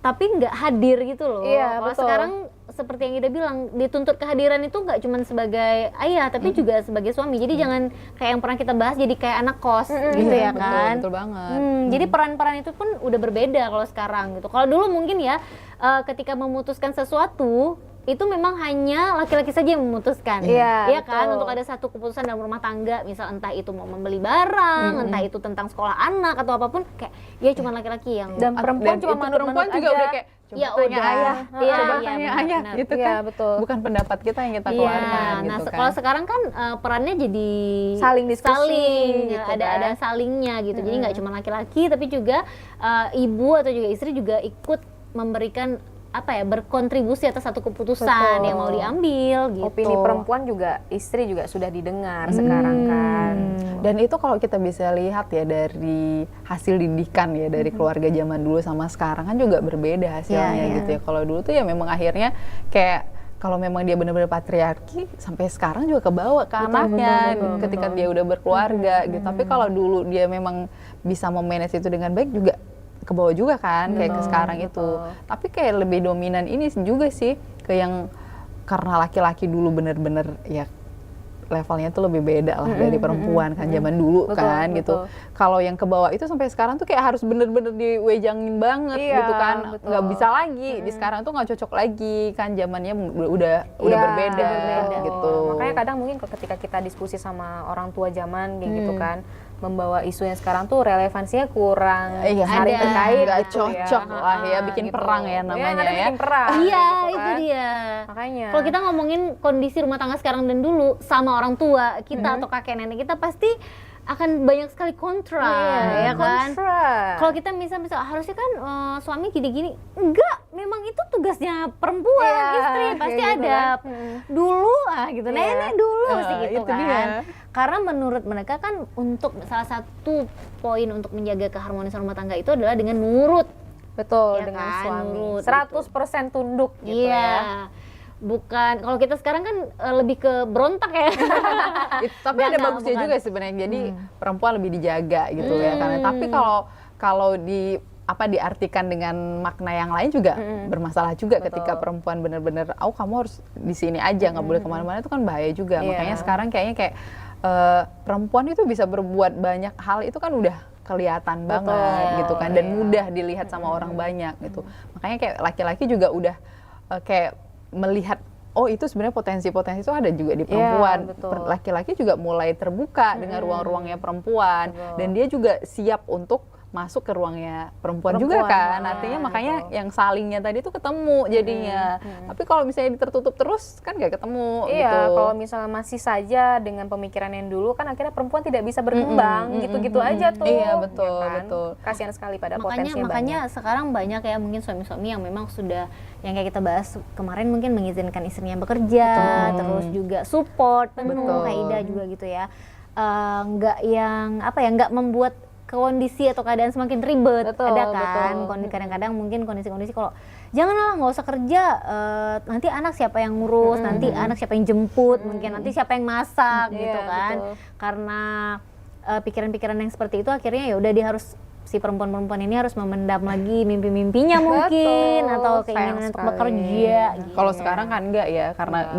tapi nggak hadir gitu loh. Iya, kalau betul. sekarang seperti yang Ida bilang, dituntut kehadiran itu nggak cuma sebagai ayah, tapi juga sebagai suami. Jadi jangan kayak yang pernah kita bahas jadi kayak anak kos gitu ya kan. Betul banget. Jadi peran-peran itu pun udah berbeda kalau sekarang gitu. Kalau dulu mungkin ya ketika memutuskan sesuatu itu memang hanya laki-laki saja yang memutuskan, ya kan, untuk ada satu keputusan dalam rumah tangga, misal entah itu mau membeli barang, entah itu tentang sekolah anak atau apapun, kayak ya cuma laki-laki yang dan perempuan cuma perempuan juga aja. udah kayak ya tanya udah, ayah, coba tanya benar, ayah, benar. gitu Iya, kan, betul. bukan pendapat kita yang kita Iya, keluarkan, nah gitu kan. kalau sekarang kan perannya jadi Saling diskusi, gitu ada kan. salingnya gitu. Jadi nggak cuma laki-laki, tapi juga ibu atau juga istri juga ikut memberikan apa ya, berkontribusi atas satu keputusan yang mau diambil gitu. Opini perempuan juga, istri juga sudah didengar sekarang kan. Dan itu kalau kita bisa lihat ya dari hasil didikan ya dari keluarga zaman dulu sama sekarang kan juga berbeda hasilnya gitu ya. Kalau dulu tuh ya memang akhirnya kayak kalau memang dia benar-benar patriarki sampai sekarang juga kebawa ke anaknya ketika dia udah berkeluarga gitu. Tapi kalau dulu dia memang bisa memanage itu dengan baik juga ke bawah juga kan kayak ke sekarang itu. Tapi kayak lebih dominan ini juga sih ke yang karena laki-laki dulu bener-bener ya levelnya tuh lebih beda lah dari perempuan kan zaman dulu kan gitu. Kalau yang ke bawah itu sampai sekarang tuh kayak harus bener-bener diwejangin banget gitu kan. Nggak bisa lagi. Di sekarang tuh nggak cocok lagi kan, zamannya udah berbeda gitu. Makanya kadang mungkin ketika kita diskusi sama orang tua zaman kayak gitu kan, membawa isu yang sekarang tuh relevansinya kurang saling terkait nggak gitu cocok ya. lah ya, bikin gitu. perang ya namanya ya. Bikin perang. Iya, gitu itu kan. dia. Makanya. Kalau kita ngomongin kondisi rumah tangga sekarang dan dulu sama orang tua kita atau kakek nenek kita pasti akan banyak sekali kontra, ya kan? Kalau kita misal harusnya kan suami gini-gini, enggak, memang itu tugasnya perempuan, istri pasti gitu ada dulu gitu, nenek dulu mesti gitu itu kan. dia. Karena menurut mereka kan untuk salah satu poin untuk menjaga keharmonisan rumah tangga itu adalah dengan nurut. Betul, Ya dengan kan, suami. nurut 100% tunduk gitu ya. Bukan, kalau kita sekarang kan lebih ke berontak ya. Tapi ada bagusnya juga sebenarnya. Jadi perempuan lebih dijaga gitu ya karena. Tapi kalau diartikan dengan makna yang lain juga bermasalah juga ketika perempuan benar-benar kamu harus di sini aja, nggak boleh kemana-mana, itu kan bahaya juga. Makanya sekarang kayaknya kayak perempuan itu bisa berbuat banyak hal itu kan udah kelihatan banget gitu kan, dan mudah dilihat sama orang banyak gitu. Makanya kayak laki-laki juga udah kayak melihat itu sebenarnya potensi-potensi itu ada juga di perempuan. Laki-laki juga mulai terbuka dengan ruang-ruangnya perempuan, dan dia juga siap untuk masuk ke ruangnya perempuan juga kan. Artinya makanya yang salingnya tadi tuh ketemu jadinya. Tapi kalau misalnya tertutup terus kan nggak ketemu gitu. Kalau misalnya masih saja dengan pemikiran yang dulu kan akhirnya perempuan tidak bisa berkembang gitu-gitu aja tuh. Iya, betul, ya kan? betul. Kasihan sekali pada potensi makanya sekarang banyak ya mungkin suami-suami yang memang sudah yang kayak kita bahas kemarin, mungkin mengizinkan istrinya bekerja, terus juga support penuh kayak Ida juga gitu ya. Nggak yang nggak membuat kondisi atau keadaan semakin ribet. Ada kan kadang-kadang mungkin kondisi-kondisi kalau janganlah, nggak usah kerja, nanti anak siapa yang ngurus, nanti anak siapa yang jemput, mungkin nanti siapa yang masak gitu kan. Karena pikiran-pikiran yang seperti itu akhirnya ya udah dia harus, si perempuan-perempuan ini harus memendam lagi mimpi-mimpinya mungkin atau keinginan untuk bekerja gitu. Kalau sekarang kan enggak ya, karena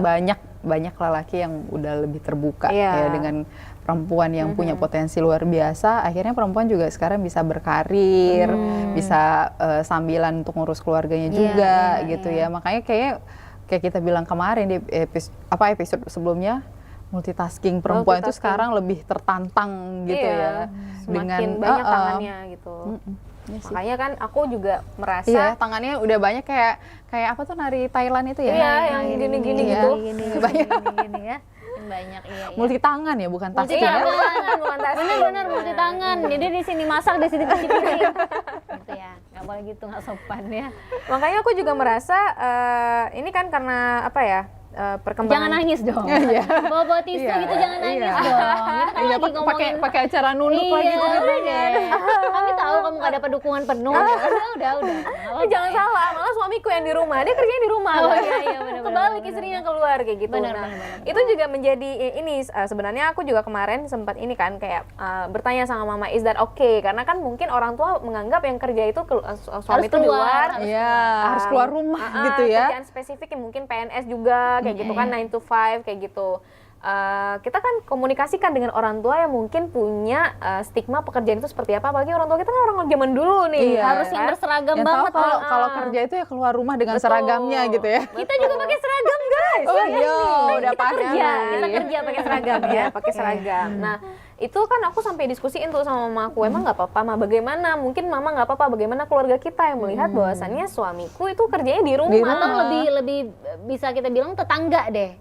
banyak lelaki yang udah lebih terbuka ya dengan perempuan yang punya potensi luar biasa. Akhirnya perempuan juga sekarang bisa berkarir, bisa sambilan untuk ngurus keluarganya juga gitu ya. Makanya kayak kita bilang kemarin di episode sebelumnya, multitasking perempuan itu sekarang lebih tertantang gitu ya. Semakin banyak tangannya gitu. Makanya kan aku juga merasa tangannya udah banyak kayak apa tuh nari Thailand itu ya. Iya, yang gini-gini gitu. Gini ya. Banyak multi tangan ya, bukan tasking ya. Bener-bener multi tangan. Jadi di sini masak, di sini cuci piring. Gitu ya. Nggak boleh gitu, nggak sopan ya. Makanya aku juga merasa ini kan karena perkembangan. Jangan nangis dong. Iya. Bawa tisu Iya, gitu jangan nangis iya. dong. Kita kan Iya, lagi ngomongin pakai acara nunduk iya, lagi tuh. deh. Kami tahu kamu gak dapat dukungan penuh. Udah. Jangan salah, malah suamiku yang di rumah, dia kerjanya di rumah. Oh, iya, benar. Kebalik istrinya keluar kayak gitu. Benar. Itu juga menjadi ini sebenarnya aku juga kemarin sempat ini kan kayak bertanya sama mama, is that okay? Karena kan mungkin orang tua menganggap yang kerja itu suami itu di luar. Iya, harus keluar rumah gitu ya. Kerjaan spesifik yang mungkin PNS juga kayak gitu kan 9 to 5 kayak gitu. Kita kan komunikasikan dengan orang tua yang mungkin punya stigma pekerjaan itu seperti apa, apalagi orang tua kita kan orang zaman dulu nih. Iya. Harus yang berseragam Yang banget. tahu kalau kerja itu ya keluar rumah dengan seragamnya gitu ya. Kita juga pakai seragam, guys. Oh iya, udah Kita pasti. kerja pakai seragam ya. Pakai seragam. Nah, itu kan aku sampai diskusiin tuh sama mama aku, emang nggak apa-apa, Ma, bagaimana? Mungkin mama nggak apa-apa, bagaimana keluarga kita yang melihat bahwasannya suamiku itu kerjanya di rumah. Atau lebih bisa kita bilang tetangga deh.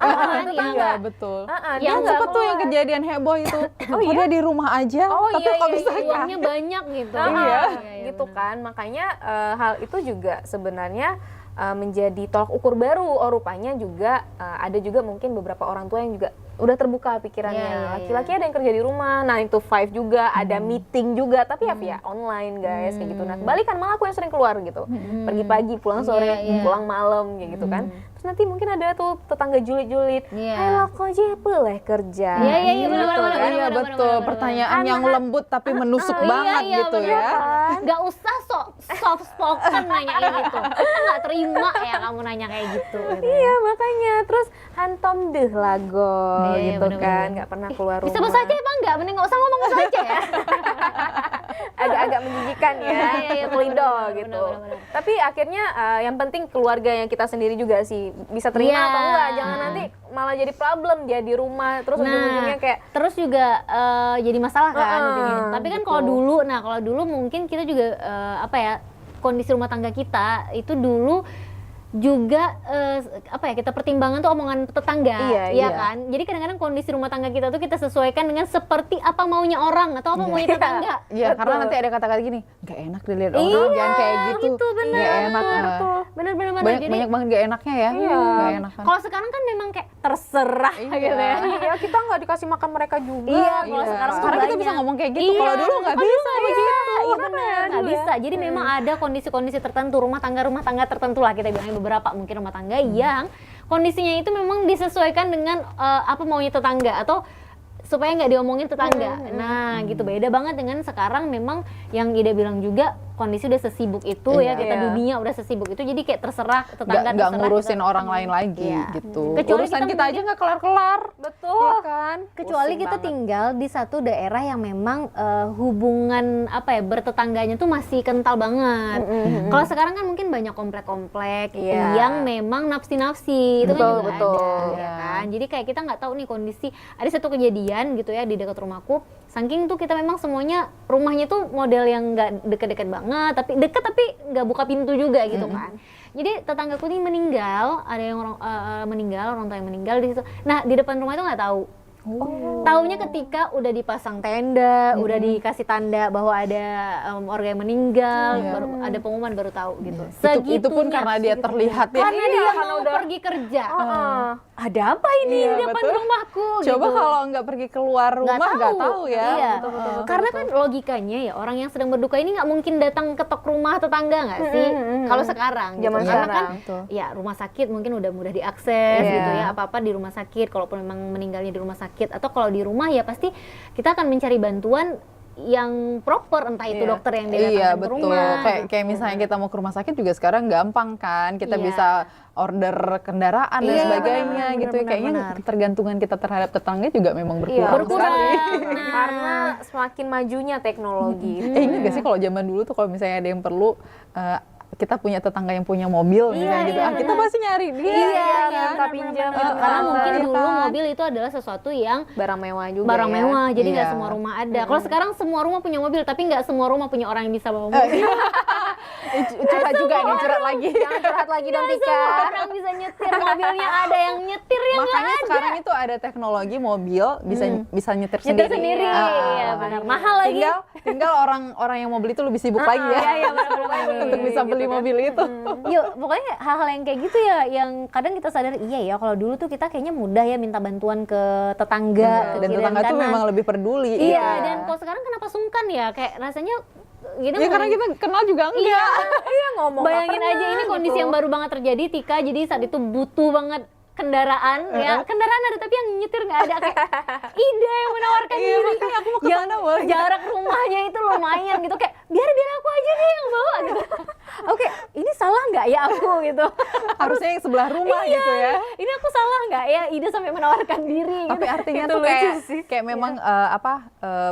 Iya, betul. Yang Yang cepet tuh yang kejadian heboh itu. Oh dia di rumah aja, tapi kok bisa uangnya banyak gitu. Iya, gitu kan. Makanya hal itu juga sebenarnya menjadi tolak ukur baru. Oh, rupanya juga ada juga mungkin beberapa orang tua yang juga udah terbuka pikirannya. Laki-laki ada yang kerja di rumah, 9 to 5 juga, ada meeting juga, tapi ya via online guys, kayak gitu. Nah, kebalikan malah aku yang sering keluar gitu. Pergi pagi, pulang sore, pulang malam kayak gitu kan. Terus nanti mungkin ada tuh tetangga julid-julid, "Hai lo kok boleh kerja?" Iya, benar-benar. Iya betul, pertanyaan yang lembut tapi menusuk banget gitu ya. Gak usah soft spoken nanyain gitu. Kita gak terima ya kamu nanya kayak gitu. Iya, makanya terus hantom deh lago gitu bener-bener. kan, nggak pernah keluar rumah. Bisa bahasa aja emang nggak? Mending nggak usah ngomong bahasa aja ya. Agak menjijikan ya, pelidol gitu. Bener. Tapi akhirnya yang penting keluarga yang kita sendiri juga sih bisa terima Iya. atau enggak. Jangan nanti malah jadi problem dia di rumah terus ujung-ujungnya kayak terus juga jadi masalah kan ujungnya. Tapi kan gitu. kalau dulu mungkin kita juga kondisi rumah tangga kita itu dulu juga kita pertimbangan tuh omongan tetangga, Iya. kan. Jadi kadang-kadang kondisi rumah tangga kita tuh kita sesuaikan dengan seperti apa maunya orang atau apa maunya tetangga. Iya, karena nanti ada kata-kata gini, nggak enak dilihat orang, jangan kayak gitu. bener. Nggak enak. Bener. Banyak banget nggak enaknya ya. Nggak enakan. Kalau sekarang kan memang kayak terserah gitu ya. iya, kita nggak dikasih makan mereka juga. Iya, kalau sekarang tuh Sekarang kita banyak. bisa ngomong kayak gitu. Kalau dulu nggak bisa begitu. Iya benar, nggak bisa. Jadi memang ada kondisi-kondisi tertentu rumah tangga tertentu lah kita bilangnya beberapa mungkin rumah tangga yang kondisinya itu memang disesuaikan dengan apa maunya tetangga atau supaya nggak diomongin tetangga. Nah gitu beda banget dengan sekarang memang yang Ida bilang juga kondisi udah sesibuk itu ya kita dunia udah sesibuk itu jadi kayak terserah tetangga nggak ngurusin orang lain lagi gitu. Kecuali urusan kita aja nggak kelar-kelar. Betul. Ya kan? Kecuali kita tinggal di satu daerah yang memang hubungan bertetangganya tuh masih kental banget. Kalau sekarang kan mungkin banyak komplek-komplek yang memang nafsi-nafsi itu kan juga ada, ya kan. Jadi kayak kita nggak tahu nih kondisi. Ada satu kejadian gitu ya di dekat rumahku. Saking tuh kita memang semuanya rumahnya tuh model yang nggak deket-deket banget, tapi deket tapi nggak buka pintu juga gitu kan. Jadi tetanggaku ini meninggal, ada yang meninggal, orang tua yang meninggal di situ. Nah di depan rumah itu nggak tahu. Taunya ketika udah dipasang tenda, udah dikasih tanda bahwa ada orang yang meninggal, baru ada pengumuman baru tahu gitu. Itu pun karena dia terlihat ya. Karena dia mau pergi kerja. Ada apa ini di depan rumahku? Coba gitu. kalau nggak pergi keluar rumah nggak tahu ya. Iya. Karena kan logikanya ya orang yang sedang berduka ini nggak mungkin datang ketok rumah tetangga nggak sih? Kalau sekarang, Zaman karena sekarang, kan ya rumah sakit mungkin udah mudah diakses gitu ya, apa-apa di rumah sakit. Kalaupun memang meninggalnya di rumah sakit atau kalau di rumah ya pasti kita akan mencari bantuan yang proper, entah itu dokter yang datang ke rumah. Kayak misalnya kita mau ke rumah sakit juga sekarang gampang kan, kita bisa order kendaraan dan sebagainya gitu. Kayaknya ketergantungan kita terhadap tetangga juga memang berkurang sekali. Karena semakin majunya teknologi. Ingat gak sih kalau zaman dulu tuh kalau misalnya ada yang perlu kita punya tetangga yang punya mobil misalnya gitu, kita pasti nyari dia minta pinjam karena mungkin dulu mobil itu adalah sesuatu yang barang mewah juga jadi nggak semua rumah ada. Kalau sekarang semua rumah punya mobil tapi nggak semua rumah punya orang yang bisa bawa mobil. Curhat juga nih, curhat lagi. Jangan curhat lagi dong Tika. Orang bisa nyetir mobilnya, ada yang nyetir yang Makanya nggak ada. sekarang itu ada teknologi mobil bisa nyetir Nyetir sendiri. sendiri, ya benar. Mahal lagi. Tinggal orang yang mau beli itu lebih sibuk lagi ya. Iya, benar-benar. Untuk bisa beli mobil itu. Yuk, pokoknya hal-hal yang kayak gitu ya, yang kadang kita sadar, iya ya, kalau dulu tuh kita kayaknya mudah ya minta bantuan ke tetangga, ke Dan kiri tetangga tuh kanan. memang lebih peduli. Iya, dan kalau sekarang kenapa sungkan ya, kayak rasanya gini. Ya karena kita kenal juga enggak. Iya ngomong. Bayangin aja ini kondisi yang baru banget terjadi, Tika, jadi saat itu butuh banget kendaraan, ya kendaraan ada tapi yang nyetir nggak ada, kayak Ida yang menawarkan Iya, diri. makanya aku mau ke sana boleh. Jarak rumahnya itu lumayan gitu, kayak biar aku aja deh yang bawa gitu. Oke, ini salah nggak ya aku gitu? Harusnya yang sebelah rumah gitu ya. Ini aku salah nggak ya Ida sampai menawarkan diri gitu. Tapi artinya Itu tuh lucu kayak sih. kayak memang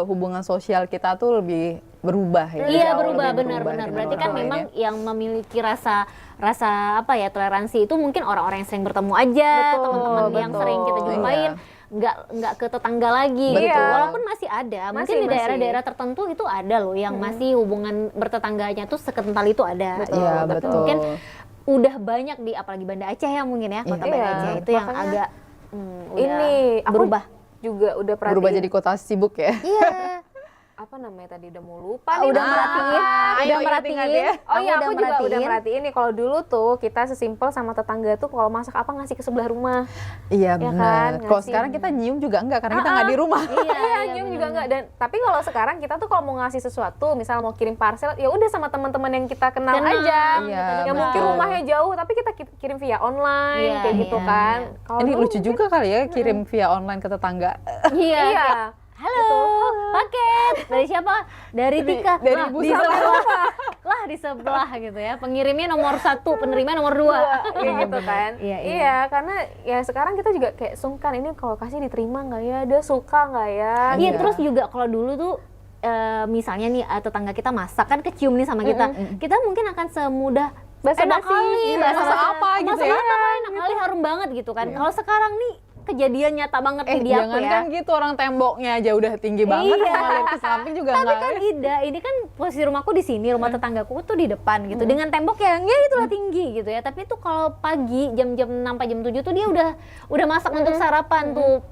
hubungan sosial kita tuh lebih berubah ya. Iya, jauh berubah, lebih benar-benar. dengan Berarti kan orang memang lainnya. yang memiliki rasa apa ya, toleransi itu mungkin orang-orang yang sering bertemu aja, Betul, teman-teman yang betul. sering kita jumpain, nggak ke tetangga lagi Betul. gitu. Walaupun masih ada, mungkin Masih, di daerah-daerah tertentu itu ada loh yang masih hubungan bertetangganya tuh sekental itu ada. Betul, Iya, Tapi betul. mungkin udah banyak di apalagi Banda Aceh ya mungkin ya, kota Iya. Banda Aceh itu yang Makanya agak udah Ini aku berubah. juga udah perhatiin. berubah jadi kota sibuk ya. Iya. Apa namanya tadi, udah mau lupa Udah nih. merhatiin, ayo udah ingat-ingat merhatiin. ya. Oh iya, aku juga udah merhatiin. merhatiin nih, kalau dulu tuh kita sesimpel sama tetangga tuh kalau masak apa ngasih ke sebelah rumah. Iya Ya benar. kan, Kalau ngasih. sekarang kita nyium juga enggak karena kita nggak di rumah. Iya, nyium juga enggak. Dan tapi kalau sekarang kita tuh kalau mau ngasih sesuatu, misal mau kirim parcel, ya udah sama teman-teman yang kita kenal aja. Iya, Yang mungkin betul. rumahnya jauh tapi kita kirim via online Iya, kayak gitu iya, kan. Kalau Ini dulu lucu juga kali ya kirim via online ke tetangga. Iya. Iya. Halo, paket dari siapa? Dari Tika. dari Lah, Ibu di Salma. sebelah. Lah di sebelah gitu ya. Pengirimnya nomor 1, penerima nomor 2. Kayak gitu kan. Iya, iya. Iya, karena ya sekarang kita juga kayak sungkan, ini kalau kasih diterima nggak ya, dia suka nggak ya. Iya, Iya. terus juga kalau dulu tuh misalnya nih tetangga kita masak kan kecium nih sama kita. Kita mungkin akan semudah enak Basa-basi. kali, Iya, bahasa masak apa gitu ya. enak kali, harum banget gitu kan. Kalau sekarang nih kejadian nyata banget nih di aku jangan ya. kan gitu, orang temboknya aja udah tinggi banget, Iya. malah lihat ke samping juga Tapi nggak. kan Ida, ini kan posisi rumahku di sini, rumah tetanggaku tuh di depan gitu, dengan tembok yang ya itulah tinggi gitu ya. Tapi itu kalau pagi jam-jam 6 sampai jam 7 tuh dia udah masak untuk sarapan tuh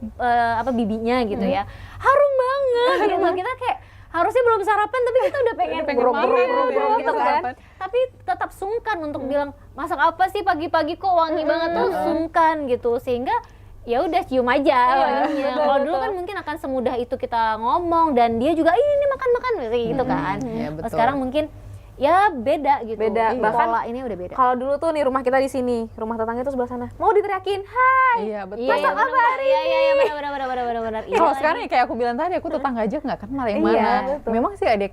bibinya gitu ya. Harum banget gitu. Kita kayak harusnya belum sarapan tapi kita udah pengen makan, gitu kan. sarapan. Tapi tetap sungkan untuk bilang masak apa sih pagi-pagi kok wangi banget tuh, sungkan gitu. Sehingga ya udah cium aja wanginya. Kalau dulu kan mungkin akan semudah itu kita ngomong dan dia juga ini makan kayak gitu kan. Iya, Kalau betul. sekarang mungkin ya beda gitu. Beda. Bahkan Pola ini udah beda. Kalau dulu tuh nih rumah kita di sini, rumah tetangga itu sebelah sana. Mau diteriakin, "Hai." Iya betul. Iya, benar. Iya, benar. Iya, Kalau sekarang ya kayak aku bilang tadi, aku tetangga aja nggak kenal yang mana. Iya, betul. Memang sih ada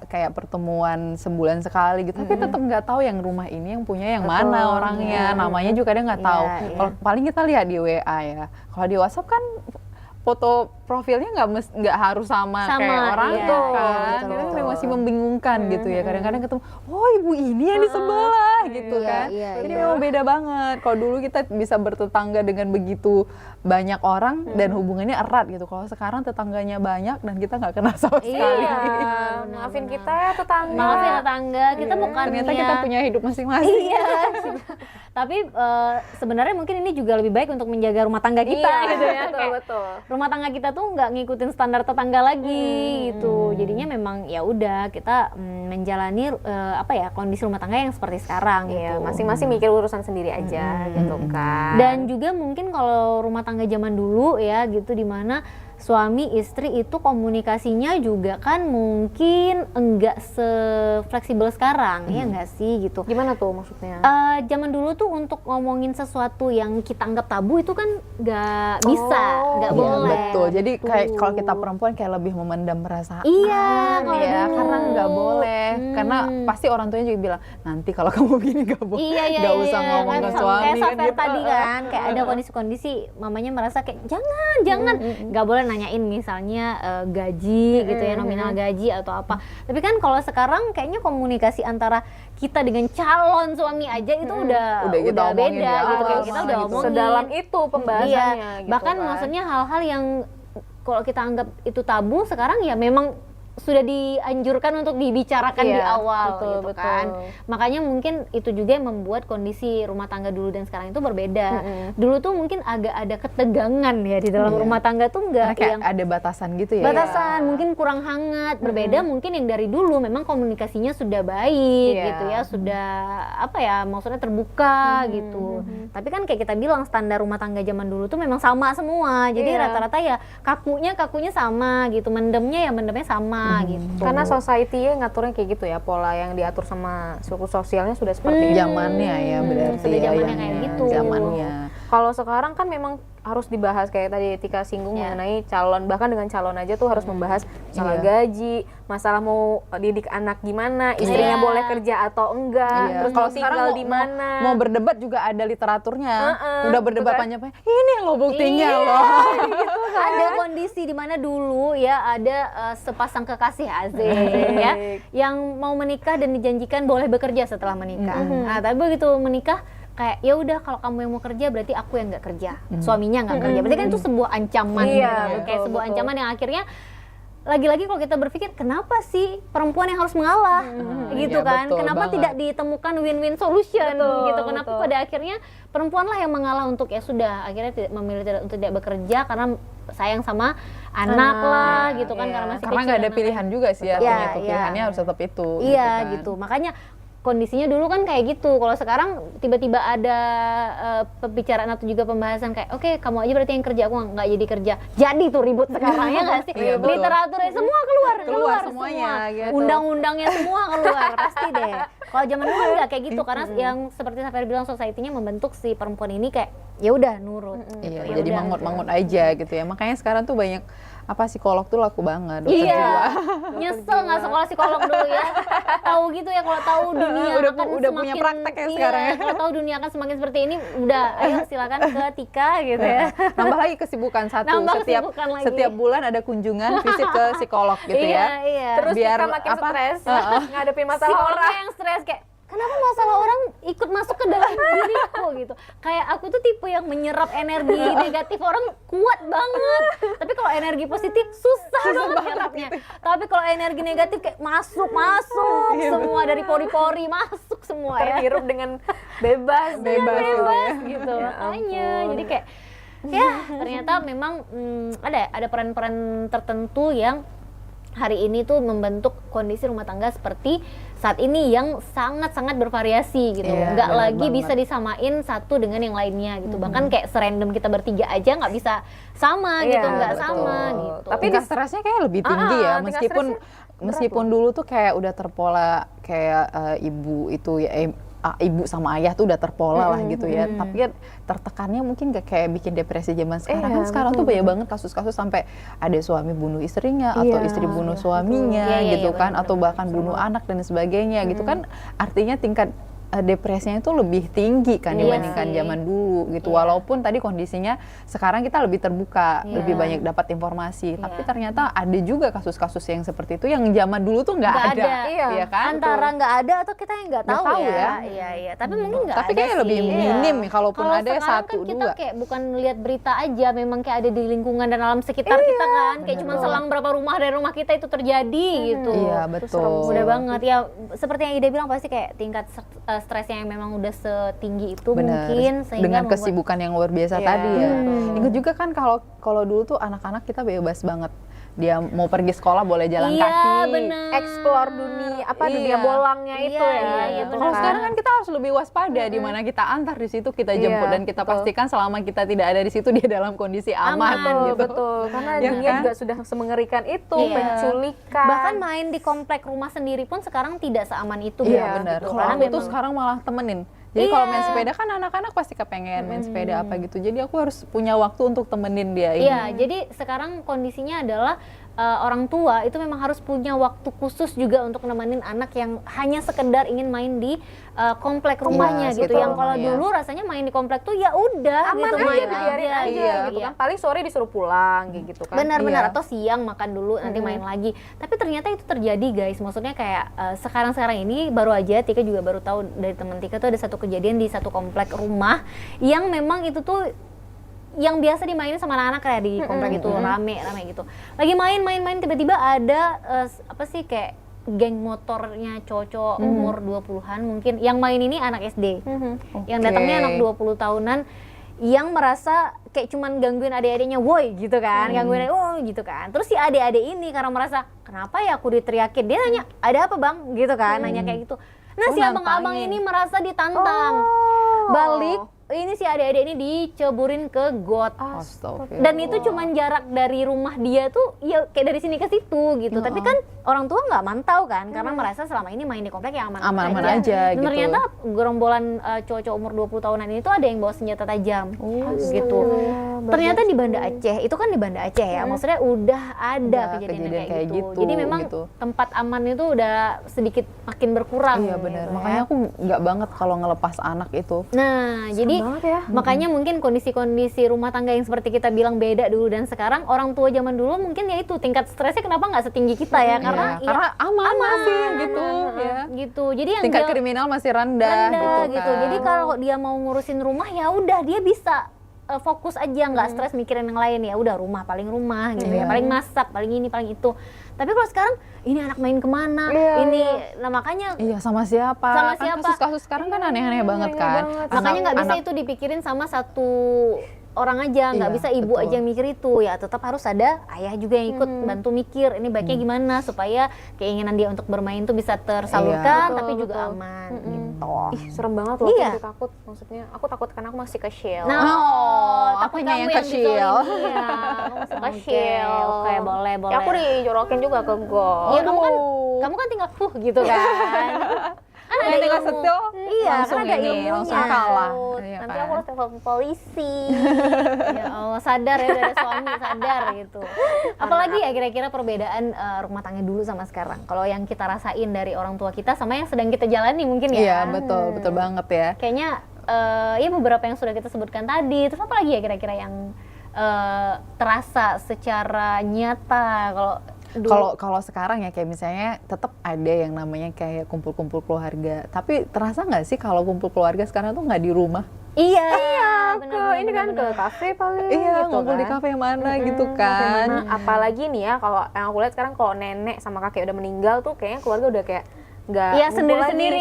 kayak pertemuan sebulan sekali gitu, tapi tetap nggak tahu yang rumah ini yang punya yang mana orangnya, namanya juga dia nggak tahu. Iya, Kalau paling kita lihat di WA ya. Kalau di WhatsApp kan foto profilnya nggak harus sama kayak orang iya, tuh iya, kan. betul, Itu betul. masih membingungkan gitu ya. Kadang-kadang ketemu, oh ibu ini yang di sebelah gitu Iya, kan. iya, Jadi iya. memang beda banget. Kalau dulu kita bisa bertetangga dengan begitu banyak orang dan hubungannya erat gitu. Kalau sekarang tetangganya banyak dan kita nggak kenal sama sekali. Iya, maafin kita ya tetangga. Maaf ya tetangga, kita bukan Ternyata kita punya hidup masing-masing. Iya. Tapi sebenarnya mungkin ini juga lebih baik untuk menjaga rumah tangga kita Iya, gitu ya. betul, Kayak betul. rumah tangga kita tuh nggak ngikutin standar tetangga lagi gitu. Jadinya memang ya udah kita menjalani kondisi rumah tangga yang seperti sekarang Iya, gitu. masing-masing mikir urusan sendiri aja gitu kan. Dan juga mungkin kalau rumah tangga zaman dulu ya gitu, dimana suami istri itu komunikasinya juga kan mungkin enggak se-fleksibel sekarang, ya enggak sih gitu. Gimana tuh maksudnya? Zaman dulu tuh untuk ngomongin sesuatu yang kita anggap tabu itu kan nggak bisa, nggak Iya, boleh. betul. Jadi kayak kalau kita perempuan kayak lebih memendam perasaan. Iya, kalau ya, dulu. karena nggak boleh. Karena pasti orang tuanya juga bilang, nanti kalau kamu begini nggak boleh, nggak usah ngomong ke suami. Kayak kan Safer gitu. tadi kan, kayak ada kondisi-kondisi mamanya merasa kayak jangan, nggak boleh nanyain misalnya gaji gitu ya, nominal gaji atau apa. Tapi kan kalau sekarang kayaknya komunikasi antara kita dengan calon suami aja itu udah kita omongin beda di gitu, awal kayak kita udah gitu. ngomongin. Sedalam itu pembahasannya Iya, gitu bahkan kan. maksudnya hal-hal yang kalau kita anggap itu tabu sekarang ya memang sudah dianjurkan untuk dibicarakan di awal betul, gitu kan. Makanya mungkin itu juga yang membuat kondisi rumah tangga dulu dan sekarang itu berbeda. Dulu tuh mungkin agak ada ketegangan ya di dalam rumah tangga tuh enggak kayak yang ada batasan gitu ya. Batasan mungkin kurang hangat. Berbeda mungkin yang dari dulu memang komunikasinya sudah baik gitu ya, sudah apa ya maksudnya terbuka gitu. Tapi kan kayak kita bilang standar rumah tangga zaman dulu tuh memang sama semua. Jadi rata-rata ya kakunya sama gitu, mendemnya sama gitu. Karena society-nya ngaturnya kayak gitu ya, pola yang diatur sama suku sosialnya sudah seperti itu. Zamannya ya berarti sudah ya, zamannya kayak gitu. Zamannya. Kalau sekarang kan memang harus dibahas kayak tadi Tika singgung mengenai calon, bahkan dengan calon aja tuh harus membahas masalah gaji, masalah mau didik anak gimana, istrinya boleh kerja atau enggak, terus kalau mau tinggal di mana. Mau berdebat juga ada literaturnya. Udah berdebat panjang-panjang. Ini loh buktinya loh. Gitu kan. Ada kondisi di mana dulu ya ada sepasang kekasih asik ya yang mau menikah dan dijanjikan boleh bekerja setelah menikah. Nah, tapi begitu menikah kayak ya udah kalau kamu yang mau kerja berarti aku yang nggak kerja, suaminya nggak kerja. Berarti kan itu sebuah ancaman gitu. Kayak sebuah ancaman yang akhirnya lagi-lagi kalau kita berpikir kenapa sih perempuan yang harus mengalah gitu kan, kenapa tidak ditemukan win-win solution gitu, kenapa pada akhirnya perempuan lah yang mengalah untuk ya sudah akhirnya memilih untuk tidak bekerja karena sayang sama anak lah gitu kan, karena masih karena nggak ada pilihan juga sih artinya itu pilihannya harus tetap itu gitu, makanya kondisinya dulu kan kayak gitu. Kalau sekarang tiba-tiba ada pembicaraan atau juga pembahasan kayak oke, kamu aja berarti yang kerja, aku nggak jadi kerja. Jadi tuh ribut sekarang ya nggak sih? Literaturnya semua keluar semuanya semua. Gitu. Undang-undangnya semua keluar pasti deh. Kalau zaman dulu kan nggak kayak gitu, karena yang seperti Safir bilang society-nya membentuk si perempuan ini kayak ya udah nurut. Iya, jadi mangut-mangut aja gitu ya. Makanya sekarang tuh banyak psikolog tuh laku banget. Nyesel nggak sekolah psikolog dulu ya. Tahu gitu ya, kalau tahu dunia udah semakin, punya praktek ya sekarang ya. Kalau tahu dunia akan semakin seperti ini, udah ayo silakan ke Tika gitu ya. Nambah lagi kesibukan satu. Setiap bulan ada kunjungan visit ke psikolog gitu ya. Terus biar Tika makin stres ngadepin masalah orang yang stres kayak kenapa masalah orang ikut masuk ke dalam diriku gitu. Kayak aku tuh tipe yang menyerap energi negatif orang kuat banget. Tapi kalau energi positif susah banget nyerapnya. Tapi kalau energi negatif kayak masuk semua dari pori-pori masuk semua ya. Terhirup dengan bebas gitu. Makanya jadi kayak ya ternyata memang ada peran-peran tertentu yang hari ini tuh membentuk kondisi rumah tangga seperti saat ini yang sangat-sangat bervariasi gitu. Nggak lagi bisa disamain satu dengan yang lainnya gitu. Bahkan kayak serandom kita bertiga aja nggak bisa sama gitu, nggak sama gitu. Tapi stresnya kayak lebih tinggi ya, meskipun dulu tuh kayak udah terpola kayak ibu itu ya ibu sama ayah tuh udah terpola lah gitu ya. Tapi ya tertekannya mungkin gak kayak bikin depresi zaman sekarang. Kan sekarang tuh banyak banget kasus-kasus sampai ada suami bunuh istrinya atau istri bunuh suaminya gitu kan, atau bahkan bunuh anak dan sebagainya gitu kan. Artinya tingkat depresinya itu lebih tinggi kan dibandingkan zaman dulu gitu. Walaupun tadi kondisinya sekarang kita lebih terbuka, lebih banyak dapat informasi, tapi ternyata ada juga kasus-kasus yang seperti itu yang zaman dulu tuh nggak ada. Iya kan? Antara nggak ada atau kita yang nggak tahu ya. Iya. Tapi mungkin nggak ada. Tapi kayak lebih minim nih, kalaupun ada satu kan kita dua. kayak bukan lihat berita aja, memang kayak ada di lingkungan dan alam sekitar kita kan. Kayak cuma selang berapa rumah dari rumah kita itu terjadi gitu. Iya betul. Udah banget ya. Seperti yang Ida bilang pasti kayak tingkat stresnya yang memang udah setinggi itu mungkin sehingga dengan kesibukan yang luar biasa tadi ya. Ingat juga kan kalau dulu tuh anak-anak kita bebas banget. Dia mau pergi sekolah boleh jalan kaki, explore dunia bolangnya itu ya. Kalau sekarang kan kita harus lebih waspada di mana kita antar, di situ kita jemput dan kita pastikan selama kita tidak ada di situ dia dalam kondisi aman gitu. Betul. Karena dunia juga sudah semengerikan itu, penculikan. Bahkan main di komplek rumah sendiri pun sekarang tidak seaman itu. Iya benar. Kalau aku tuh sekarang malah temenin. Jadi kalau main sepeda kan anak-anak pasti kepengen main sepeda apa gitu. Jadi aku harus punya waktu untuk temenin dia ini. Iya, jadi sekarang kondisinya adalah orang tua itu memang harus punya waktu khusus juga untuk nemenin anak yang hanya sekedar ingin main di komplek rumahnya gitu. Yang kalau dulu rasanya main di komplek tuh ya udah aman gitu, aja, main biarin aja gitu kan. Paling sore disuruh pulang gitu kan. Benar-benar, atau siang makan dulu nanti main lagi. Tapi ternyata itu terjadi guys. Maksudnya kayak sekarang-sekarang ini baru aja Tika juga baru tahu dari teman Tika tuh ada satu kejadian di satu komplek rumah yang memang itu tuh yang biasa dimainin sama anak-anak kayak di komplek itu rame gitu. Lagi main tiba-tiba ada apa sih kayak geng motornya cowok umur 20-an mungkin yang main ini anak SD. Yang datangnya anak 20 tahunan yang merasa kayak cuman gangguin adik-adiknya, woi gitu kan, gangguin gitu kan. Terus si adik-adik ini karena merasa kenapa ya aku diteriakin, dia nanya ada apa bang gitu kan, nanya kayak gitu. Nah si abang-abang ini merasa ditantang, balik ini si adik-adik ini diceburin ke got. Dan itu cuman jarak dari rumah dia tuh ya kayak dari sini ke situ gitu. Tapi kan orang tua nggak mantau kan karena merasa selama ini main di komplek yang aman-aman aja gitu. Ternyata gerombolan cowok-cowok umur 20 tahunan ini tuh ada yang bawa senjata tajam gitu. Ternyata di Banda Aceh, itu kan di Banda Aceh ya. Maksudnya udah ada kejadian kayak gitu. Jadi memang tempat aman itu udah sedikit makin berkurang. Iya benar. Makanya aku nggak banget kalau ngelepas anak itu. Nah, jadi makanya mungkin kondisi-kondisi rumah tangga yang seperti kita bilang beda dulu dan sekarang, orang tua zaman dulu mungkin ya itu tingkat stresnya kenapa nggak setinggi kita ya, karena aman masih gitu ya. Gitu. Jadi yang tingkat kriminal masih rendah gitu kan. Jadi kalau dia mau ngurusin rumah ya udah dia bisa fokus aja, nggak stres mikirin yang lain, ya udah rumah gitu ya, paling masak, paling ini, paling itu. Tapi kalau sekarang ini anak main kemana, nah makanya sama siapa? Kasus-kasus sekarang kan aneh-aneh banget kan. Makanya nggak bisa itu dipikirin sama satu orang aja, nggak bisa ibu aja yang mikir itu, ya tetap harus ada ayah juga yang ikut bantu mikir ini baiknya gimana supaya keinginan dia untuk bermain tuh bisa tersalurkan tapi juga aman gitu. Ih, serem banget loh, aku takut, maksudnya aku takut karena aku masih kecil. Apanya yang kecil? Iya, aku masih kecil. Oke, boleh. Ya, aku dijorokin juga ke gol. Iya, kamu kan tinggal gitu kan. Kan ada tinggal ilmu. setel, Kan ada ilmunya. langsung kalah. Nanti aku harus telepon polisi. Ya Allah, sadar ya dari suami, sadar gitu. Apalagi ya kira-kira perbedaan rumah tangga dulu sama sekarang. Kalau yang kita rasain dari orang tua kita sama yang sedang kita jalani mungkin ya. Iya, betul banget ya. Kayaknya ya beberapa yang sudah kita sebutkan tadi. Terus apa lagi ya kira-kira yang terasa secara nyata kalau sekarang ya, kayak misalnya tetap ada yang namanya kayak kumpul-kumpul keluarga. Tapi terasa nggak sih kalau kumpul keluarga sekarang tuh nggak di rumah? Iya, bener, ke kafe paling. Iya, gitu ngumpul kan. di kafe mana gitu kan. Apalagi nih ya, kalau yang aku lihat sekarang kalau nenek sama kakek udah meninggal tuh kayaknya keluarga udah kayak nggak iya, sendiri-sendiri.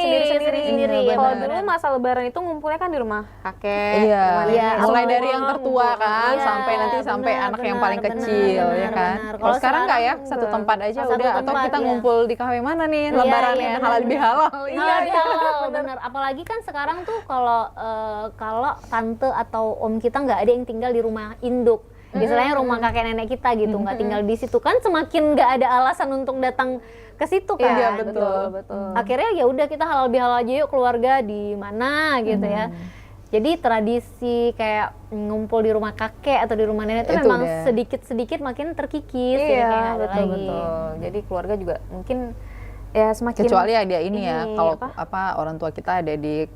Iya, Kalau dulu masa lebaran itu ngumpulnya kan di rumah kakek, mulai dari yang tertua kan sampai anak yang paling kecil ya kan. Kalau sekarang nggak ya, satu tempat aja udah, atau kita ngumpul di kafe mana nih lebarannya, halal bihalal. Halal, bener. Apalagi kan sekarang tuh kalau tante atau om kita nggak ada yang tinggal di rumah induk. Istilahnya rumah kakek nenek kita gitu, nggak tinggal di situ kan, semakin nggak ada alasan untuk datang ke situ kan. Iya, betul. Akhirnya ya udah kita halal bihalal aja yuk, keluarga di mana gitu ya. Jadi tradisi kayak ngumpul di rumah kakek atau di rumah nenek itu memang sedikit-sedikit makin terkikis. Iya, betul. Jadi keluarga juga mungkin ya semakin, kecuali ada ini ya, kalau orang tua kita ada di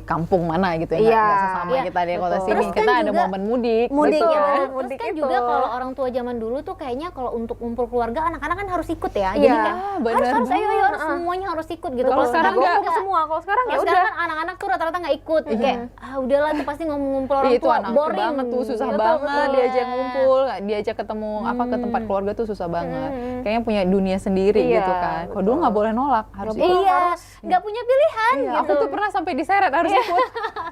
kampung mana gitu ya, nggak sesama kita di kota sini. Terus kita kan ada momen mudik ya. Terus Mudik kan itu. juga kalau orang tua zaman dulu tuh kayaknya kalau untuk ngumpul keluarga anak-anak kan harus ikut ya. Iya, Jadi kayak harus ayo semuanya harus ikut gitu. Kalau sekarang nggak semua, kalau sekarang ya udah. Sekarang kan anak-anak tuh rata-rata nggak ikut. Kayak udahlah tuh pasti ngumpul orang itu tua anak boring banget tuh, susah gitu. banget diajak ngumpul, diajak ketemu ke tempat keluarga tuh susah banget. Kayaknya punya dunia sendiri gitu kan. Kalau dulu nggak boleh nolak, harus ikut. Iya, nggak punya pilihan gitu. Aku tuh pernah sampai diseret harus ikut,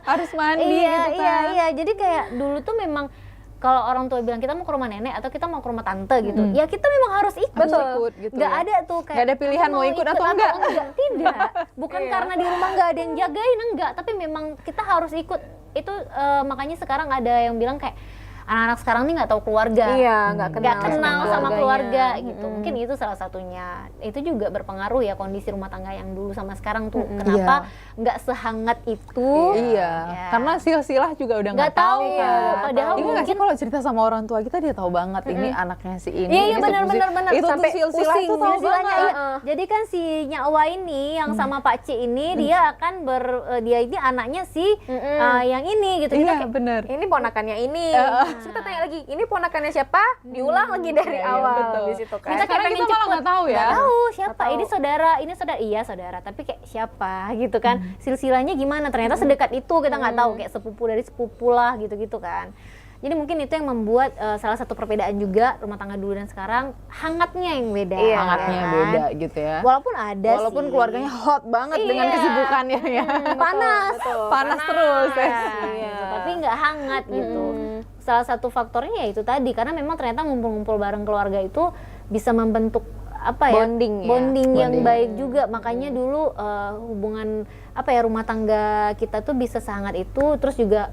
harus mandi gitu kan. Iya, jadi kayak dulu tuh memang kalau orang tua bilang kita mau ke rumah nenek atau kita mau ke rumah tante gitu, ya kita memang harus ikut. Gitu nggak ya. ada tuh kayak nggak ada pilihan mau ikut atau enggak. Tidak, bukan karena di rumah nggak ada yang jagain, enggak, tapi memang kita harus ikut. Itu makanya sekarang ada yang bilang kayak anak-anak sekarang nih nggak tahu keluarga, nggak kenal sama keluarga gitu. Mungkin itu salah satunya. Itu juga berpengaruh ya kondisi rumah tangga yang dulu sama sekarang tuh. Kenapa nggak sehangat itu? Iya, karena silsilah juga udah nggak tahu kan. Padahal ini nggak sih kalau cerita sama orang tua kita dia tahu banget ini anaknya si ini. Iya, benar. Itu sampai tuh silsilah tuh tahu banget. Iya. Jadi kan si Nyawa ini yang sama Pak C ini dia akan dia ini anaknya si yang ini gitu. Iya, benar. Ini ponakannya ini. Terus kita tanya lagi, ini ponakannya siapa? Diulang lagi dari awal di situ kan. Kita kayak pengen malah nggak tahu ya. Nggak tahu siapa. Ini saudara, iya saudara. Tapi kayak siapa gitu kan? Silsilahnya gimana? Ternyata sedekat itu kita nggak tahu, kayak sepupu dari sepupu lah gitu-gitu kan. Jadi mungkin itu yang membuat salah satu perbedaan juga rumah tangga dulu dan sekarang hangatnya yang beda. Iya, hangatnya kan? beda gitu ya. Walaupun ada Walaupun sih. keluarganya hot banget dengan kesibukannya ya. Panas. Panas terus ya. Gitu, tapi nggak hangat gitu. Salah satu faktornya ya itu tadi, karena memang ternyata ngumpul-ngumpul bareng keluarga itu bisa membentuk apa ya, bonding yang baik juga. Makanya dulu hubungan apa ya, rumah tangga kita tuh bisa sehangat itu, terus juga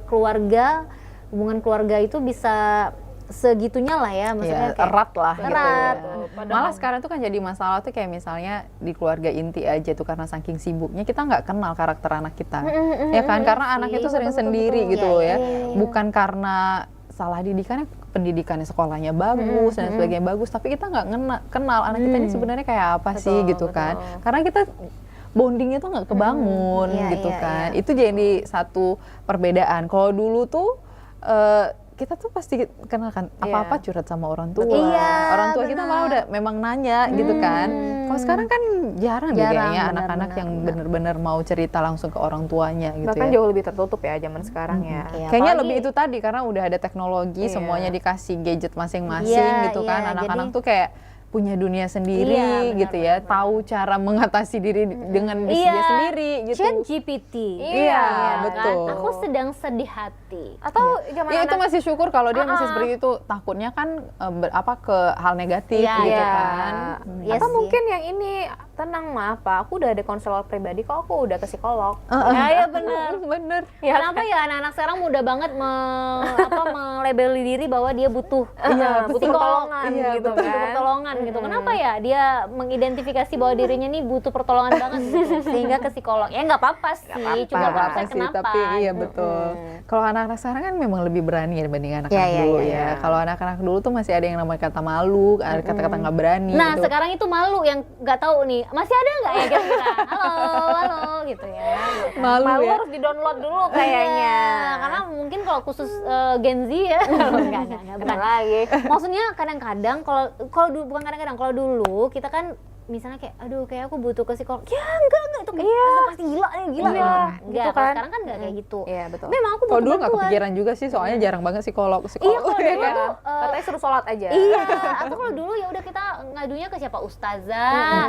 hubungan keluarga itu bisa segitunya lah ya, maksudnya kayak erat lah erat. gitu ya. Malah sekarang tuh kan jadi masalah tuh kayak misalnya di keluarga inti aja tuh, karena saking sibuknya kita nggak kenal karakter anak kita, ya kan, karena anaknya tuh sering sendiri gitu ya, bukan karena salah pendidikannya sekolahnya bagus dan sebagainya bagus, tapi kita nggak kenal anak kita ini sebenarnya kayak apa sih gitu kan, karena kita bondingnya tuh nggak kebangun gitu kan. Itu jadi satu perbedaan. Kalau dulu tuh kita tuh pasti kenal kan, apa-apa curhat sama orang tua. Orang tua kita malah udah memang nanya gitu kan. Kalau sekarang kan jarang deh kayaknya anak-anak yang bener-bener mau cerita langsung ke orang tuanya gitu. Bahkan jauh lebih tertutup ya zaman sekarang ya. Kayaknya lebih itu tadi, karena udah ada teknologi, semuanya dikasih gadget masing-masing gitu kan. Anak-anak tuh kayak punya dunia sendiri gitu ya, tahu cara mengatasi diri dengan dia sendiri gitu. ChatGPT. Betul. Kan? Aku sedang sedih hati. Atau zaman itu masih syukur kalau dia masih seperti itu, takutnya kan ke hal negatif gitu kan. Atau mungkin yang ini, tenang maaf Pak, aku udah ada konselor pribadi kok, aku udah ke psikolog. Ya benar. Bener. Kenapa ya anak-anak sekarang mudah banget melabeli diri bahwa dia butuh pertolongan gitu kan. Butuh pertolongan gitu. Kenapa ya dia mengidentifikasi bahwa dirinya nih butuh pertolongan banget gitu, sehingga ke psikolog. Ya nggak apa-apa sih, cuma kenapa. Tapi iya betul. Kalau anak-anak sekarang kan memang lebih berani ya dibanding anak-anak dulu ya. Kalau anak-anak dulu tuh masih ada yang namanya kata malu, ada kata-kata nggak berani. Nah gitu. sekarang itu malu yang nggak tahu nih, masih ada nggak ya kira-kira? Halo gitu ya. Malu ya? Harus di-download dulu kayaknya. Karena mungkin kalau khusus Gen Z ya, enggak, bukan lagi. Maksudnya kadang-kadang kalau dulu, bukan kadang-kadang, kalau dulu kita kan misalnya kayak, aduh kayak aku butuh ke psikolog, ya enggak itu kayak pasti gila gitu enggak, kan. Sekarang kan enggak kayak gitu. Iya betul. Memang aku butuh kalau dulu nggak bantuan. kepikiran juga sih, soalnya jarang banget psikolog. Iya kalau dulu tuh katanya suruh sholat aja. Iya, atau kalau dulu ya udah kita ngadunya ke siapa, ustazah,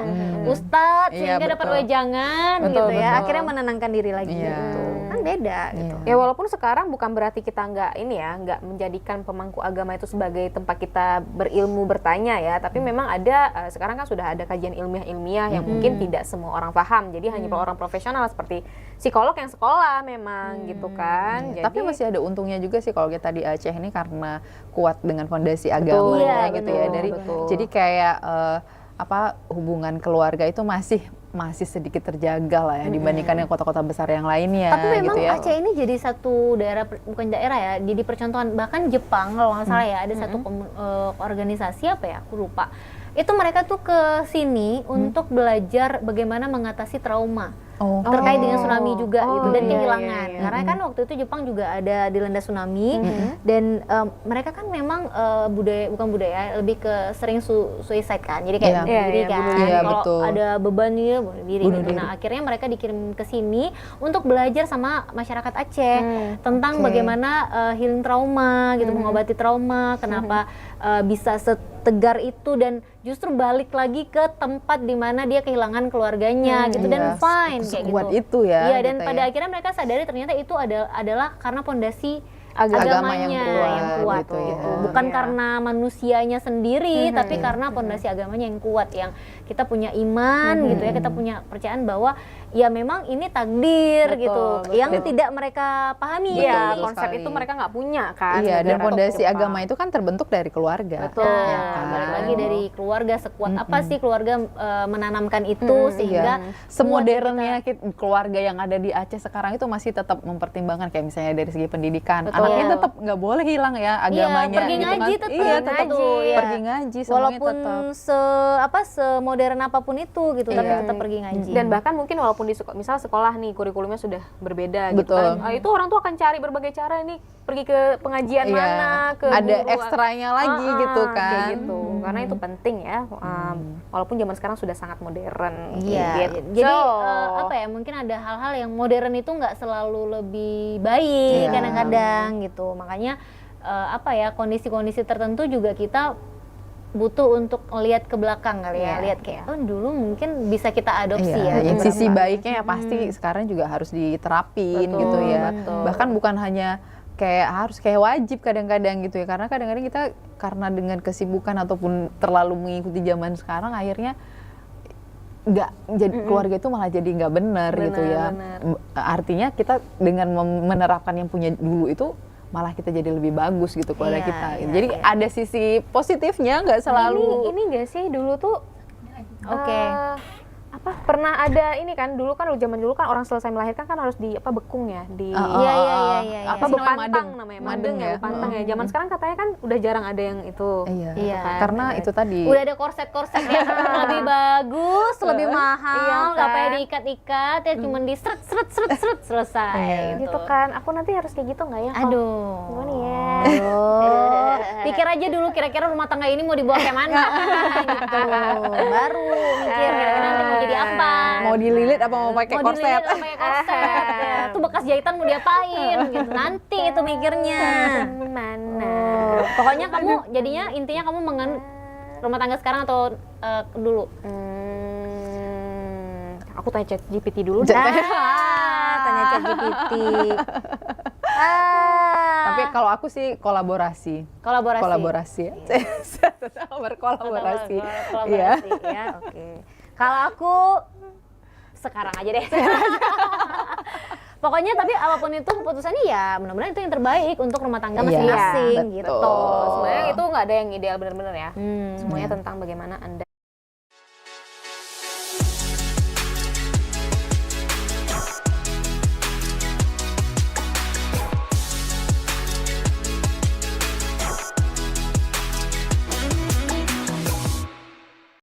ustadz, sehingga dapat wejangan gitu ya. Akhirnya menenangkan diri lagi gitu. Kan beda gitu. Ya walaupun sekarang bukan berarti kita nggak menjadikan pemangku agama itu sebagai tempat kita berilmu bertanya ya, tapi memang ada sekarang kan sudah ada kajian ilmiah yang mungkin tidak semua orang paham. Jadi hanya orang profesional seperti psikolog yang sekolah memang gitu kan. Jadi, tapi masih ada untungnya juga sih kalau kita di Aceh ini karena kuat dengan fondasi agamanya gitu ya. Jadi kayak hubungan keluarga itu masih sedikit terjaga lah ya dibandingkan yang kota-kota besar yang lainnya. Tapi memang gitu ya. Aceh ini jadi satu daerah, bukan daerah ya, jadi percontohan. Bahkan Jepang kalau nggak salah ya, ada satu organisasi apa ya, aku lupa. Itu mereka tuh ke sini untuk belajar bagaimana mengatasi trauma terkait dengan tsunami juga gitu, dan kehilangan. Karena kan waktu itu Jepang juga ada dilanda tsunami dan mereka kan memang lebih ke sering suicide kan. Jadi kayak bunuh diri kan. Kalau ada beban nih bunuh diri. Nah, akhirnya mereka dikirim ke sini untuk belajar sama masyarakat Aceh tentang bagaimana healing trauma gitu, mengobati trauma, kenapa bisa setegar itu dan justru balik lagi ke tempat di mana dia kehilangan keluarganya gitu, dan fine kayak gitu. Itu ya. Iya, dan pada akhirnya mereka sadari ternyata itu adalah karena pondasi agama agamanya yang kuat gitu. ya. Bukan karena manusianya sendiri, tapi karena pondasi agamanya yang kuat, yang kita punya iman gitu ya, kita punya percayaan bahwa ya memang ini takdir gitu, yang tidak mereka pahami. Iya, konsep itu mereka nggak punya kan. Iya, dan pondasi agama itu kan terbentuk dari keluarga. Betul. Ya, kan? Balik lagi dari keluarga, sekuat apa sih keluarga menanamkan itu sehingga semodernnya keluarga yang ada di Aceh sekarang itu masih tetap mempertimbangkan kayak misalnya dari segi pendidikan. Anaknya tetap nggak boleh hilang ya agamanya. Pergi gitu ngaji kan. tetap. Iya, tetap pergi ngaji semuanya walaupun tetap. semodern apapun itu gitu, tapi tetap pergi ngaji. Dan bahkan mungkin walaupun di misal sekolah nih kurikulumnya sudah berbeda gitu kan. Itu orang tua akan cari berbagai cara nih, pergi ke pengajian mana, ke ada guru, ekstranya lagi gitu kan. Kayak gitu. Karena itu penting ya. Walaupun zaman sekarang sudah sangat modern. Iya. Gitu. Jadi mungkin ada hal-hal yang modern itu nggak selalu lebih baik kadang-kadang gitu. Makanya apa ya, kondisi-kondisi tertentu juga kita butuh untuk lihat ke belakang kali ya, lihat kayak dulu mungkin bisa kita adopsi ya. Yang sisi baiknya ya pasti sekarang juga harus diterapin gitu ya. Bahkan bukan hanya harus wajib kadang-kadang gitu ya, karena kadang-kadang kita karena dengan kesibukan ataupun terlalu mengikuti zaman sekarang akhirnya nggak jadi keluarga itu malah jadi nggak benar gitu ya. Artinya kita dengan menerapkan yang punya dulu itu malah kita jadi lebih bagus gitu keluarga kita. Jadi ada sisi positifnya, nggak selalu. Ini nggak sih dulu tuh pernah ada ini kan, dulu kan zaman dulu kan orang selesai melahirkan kan harus bekung ya, bepantang namanya, madeng ya, bepantang ya. Zaman sekarang katanya kan udah jarang ada yang itu. Karena itu tadi udah ada korset-korset yang lebih bagus, lebih mahal, nggak payah diikat-ikat ya, cuma di seret selesai gitu kan. Aku nanti harus kayak gitu nggak ya? Gimana ya? Pikir aja dulu kira-kira rumah tangga ini mau dibawa kayak mana gitu, baru mikir kira-kira nanti mau jadi apa, mau dililit apa mau pakai korset, ya. Tuh bekas jahitan mau diapain gitu, nanti itu mikirnya mana. Pokoknya kamu jadinya intinya kamu rumah tangga sekarang atau dulu? Aku tanya ChatGPT dulu. Tanya ChatGPT. Tapi kalau aku sih kolaborasi. Berkolaborasi. Ya, oke. Kalau aku sekarang aja deh. Pokoknya tapi apapun itu keputusannya ya mudah-mudahan itu yang terbaik untuk rumah tangga masing-masing gitu. Sebenarnya itu nggak ada yang ideal benar-benar ya. Semuanya tentang bagaimana Anda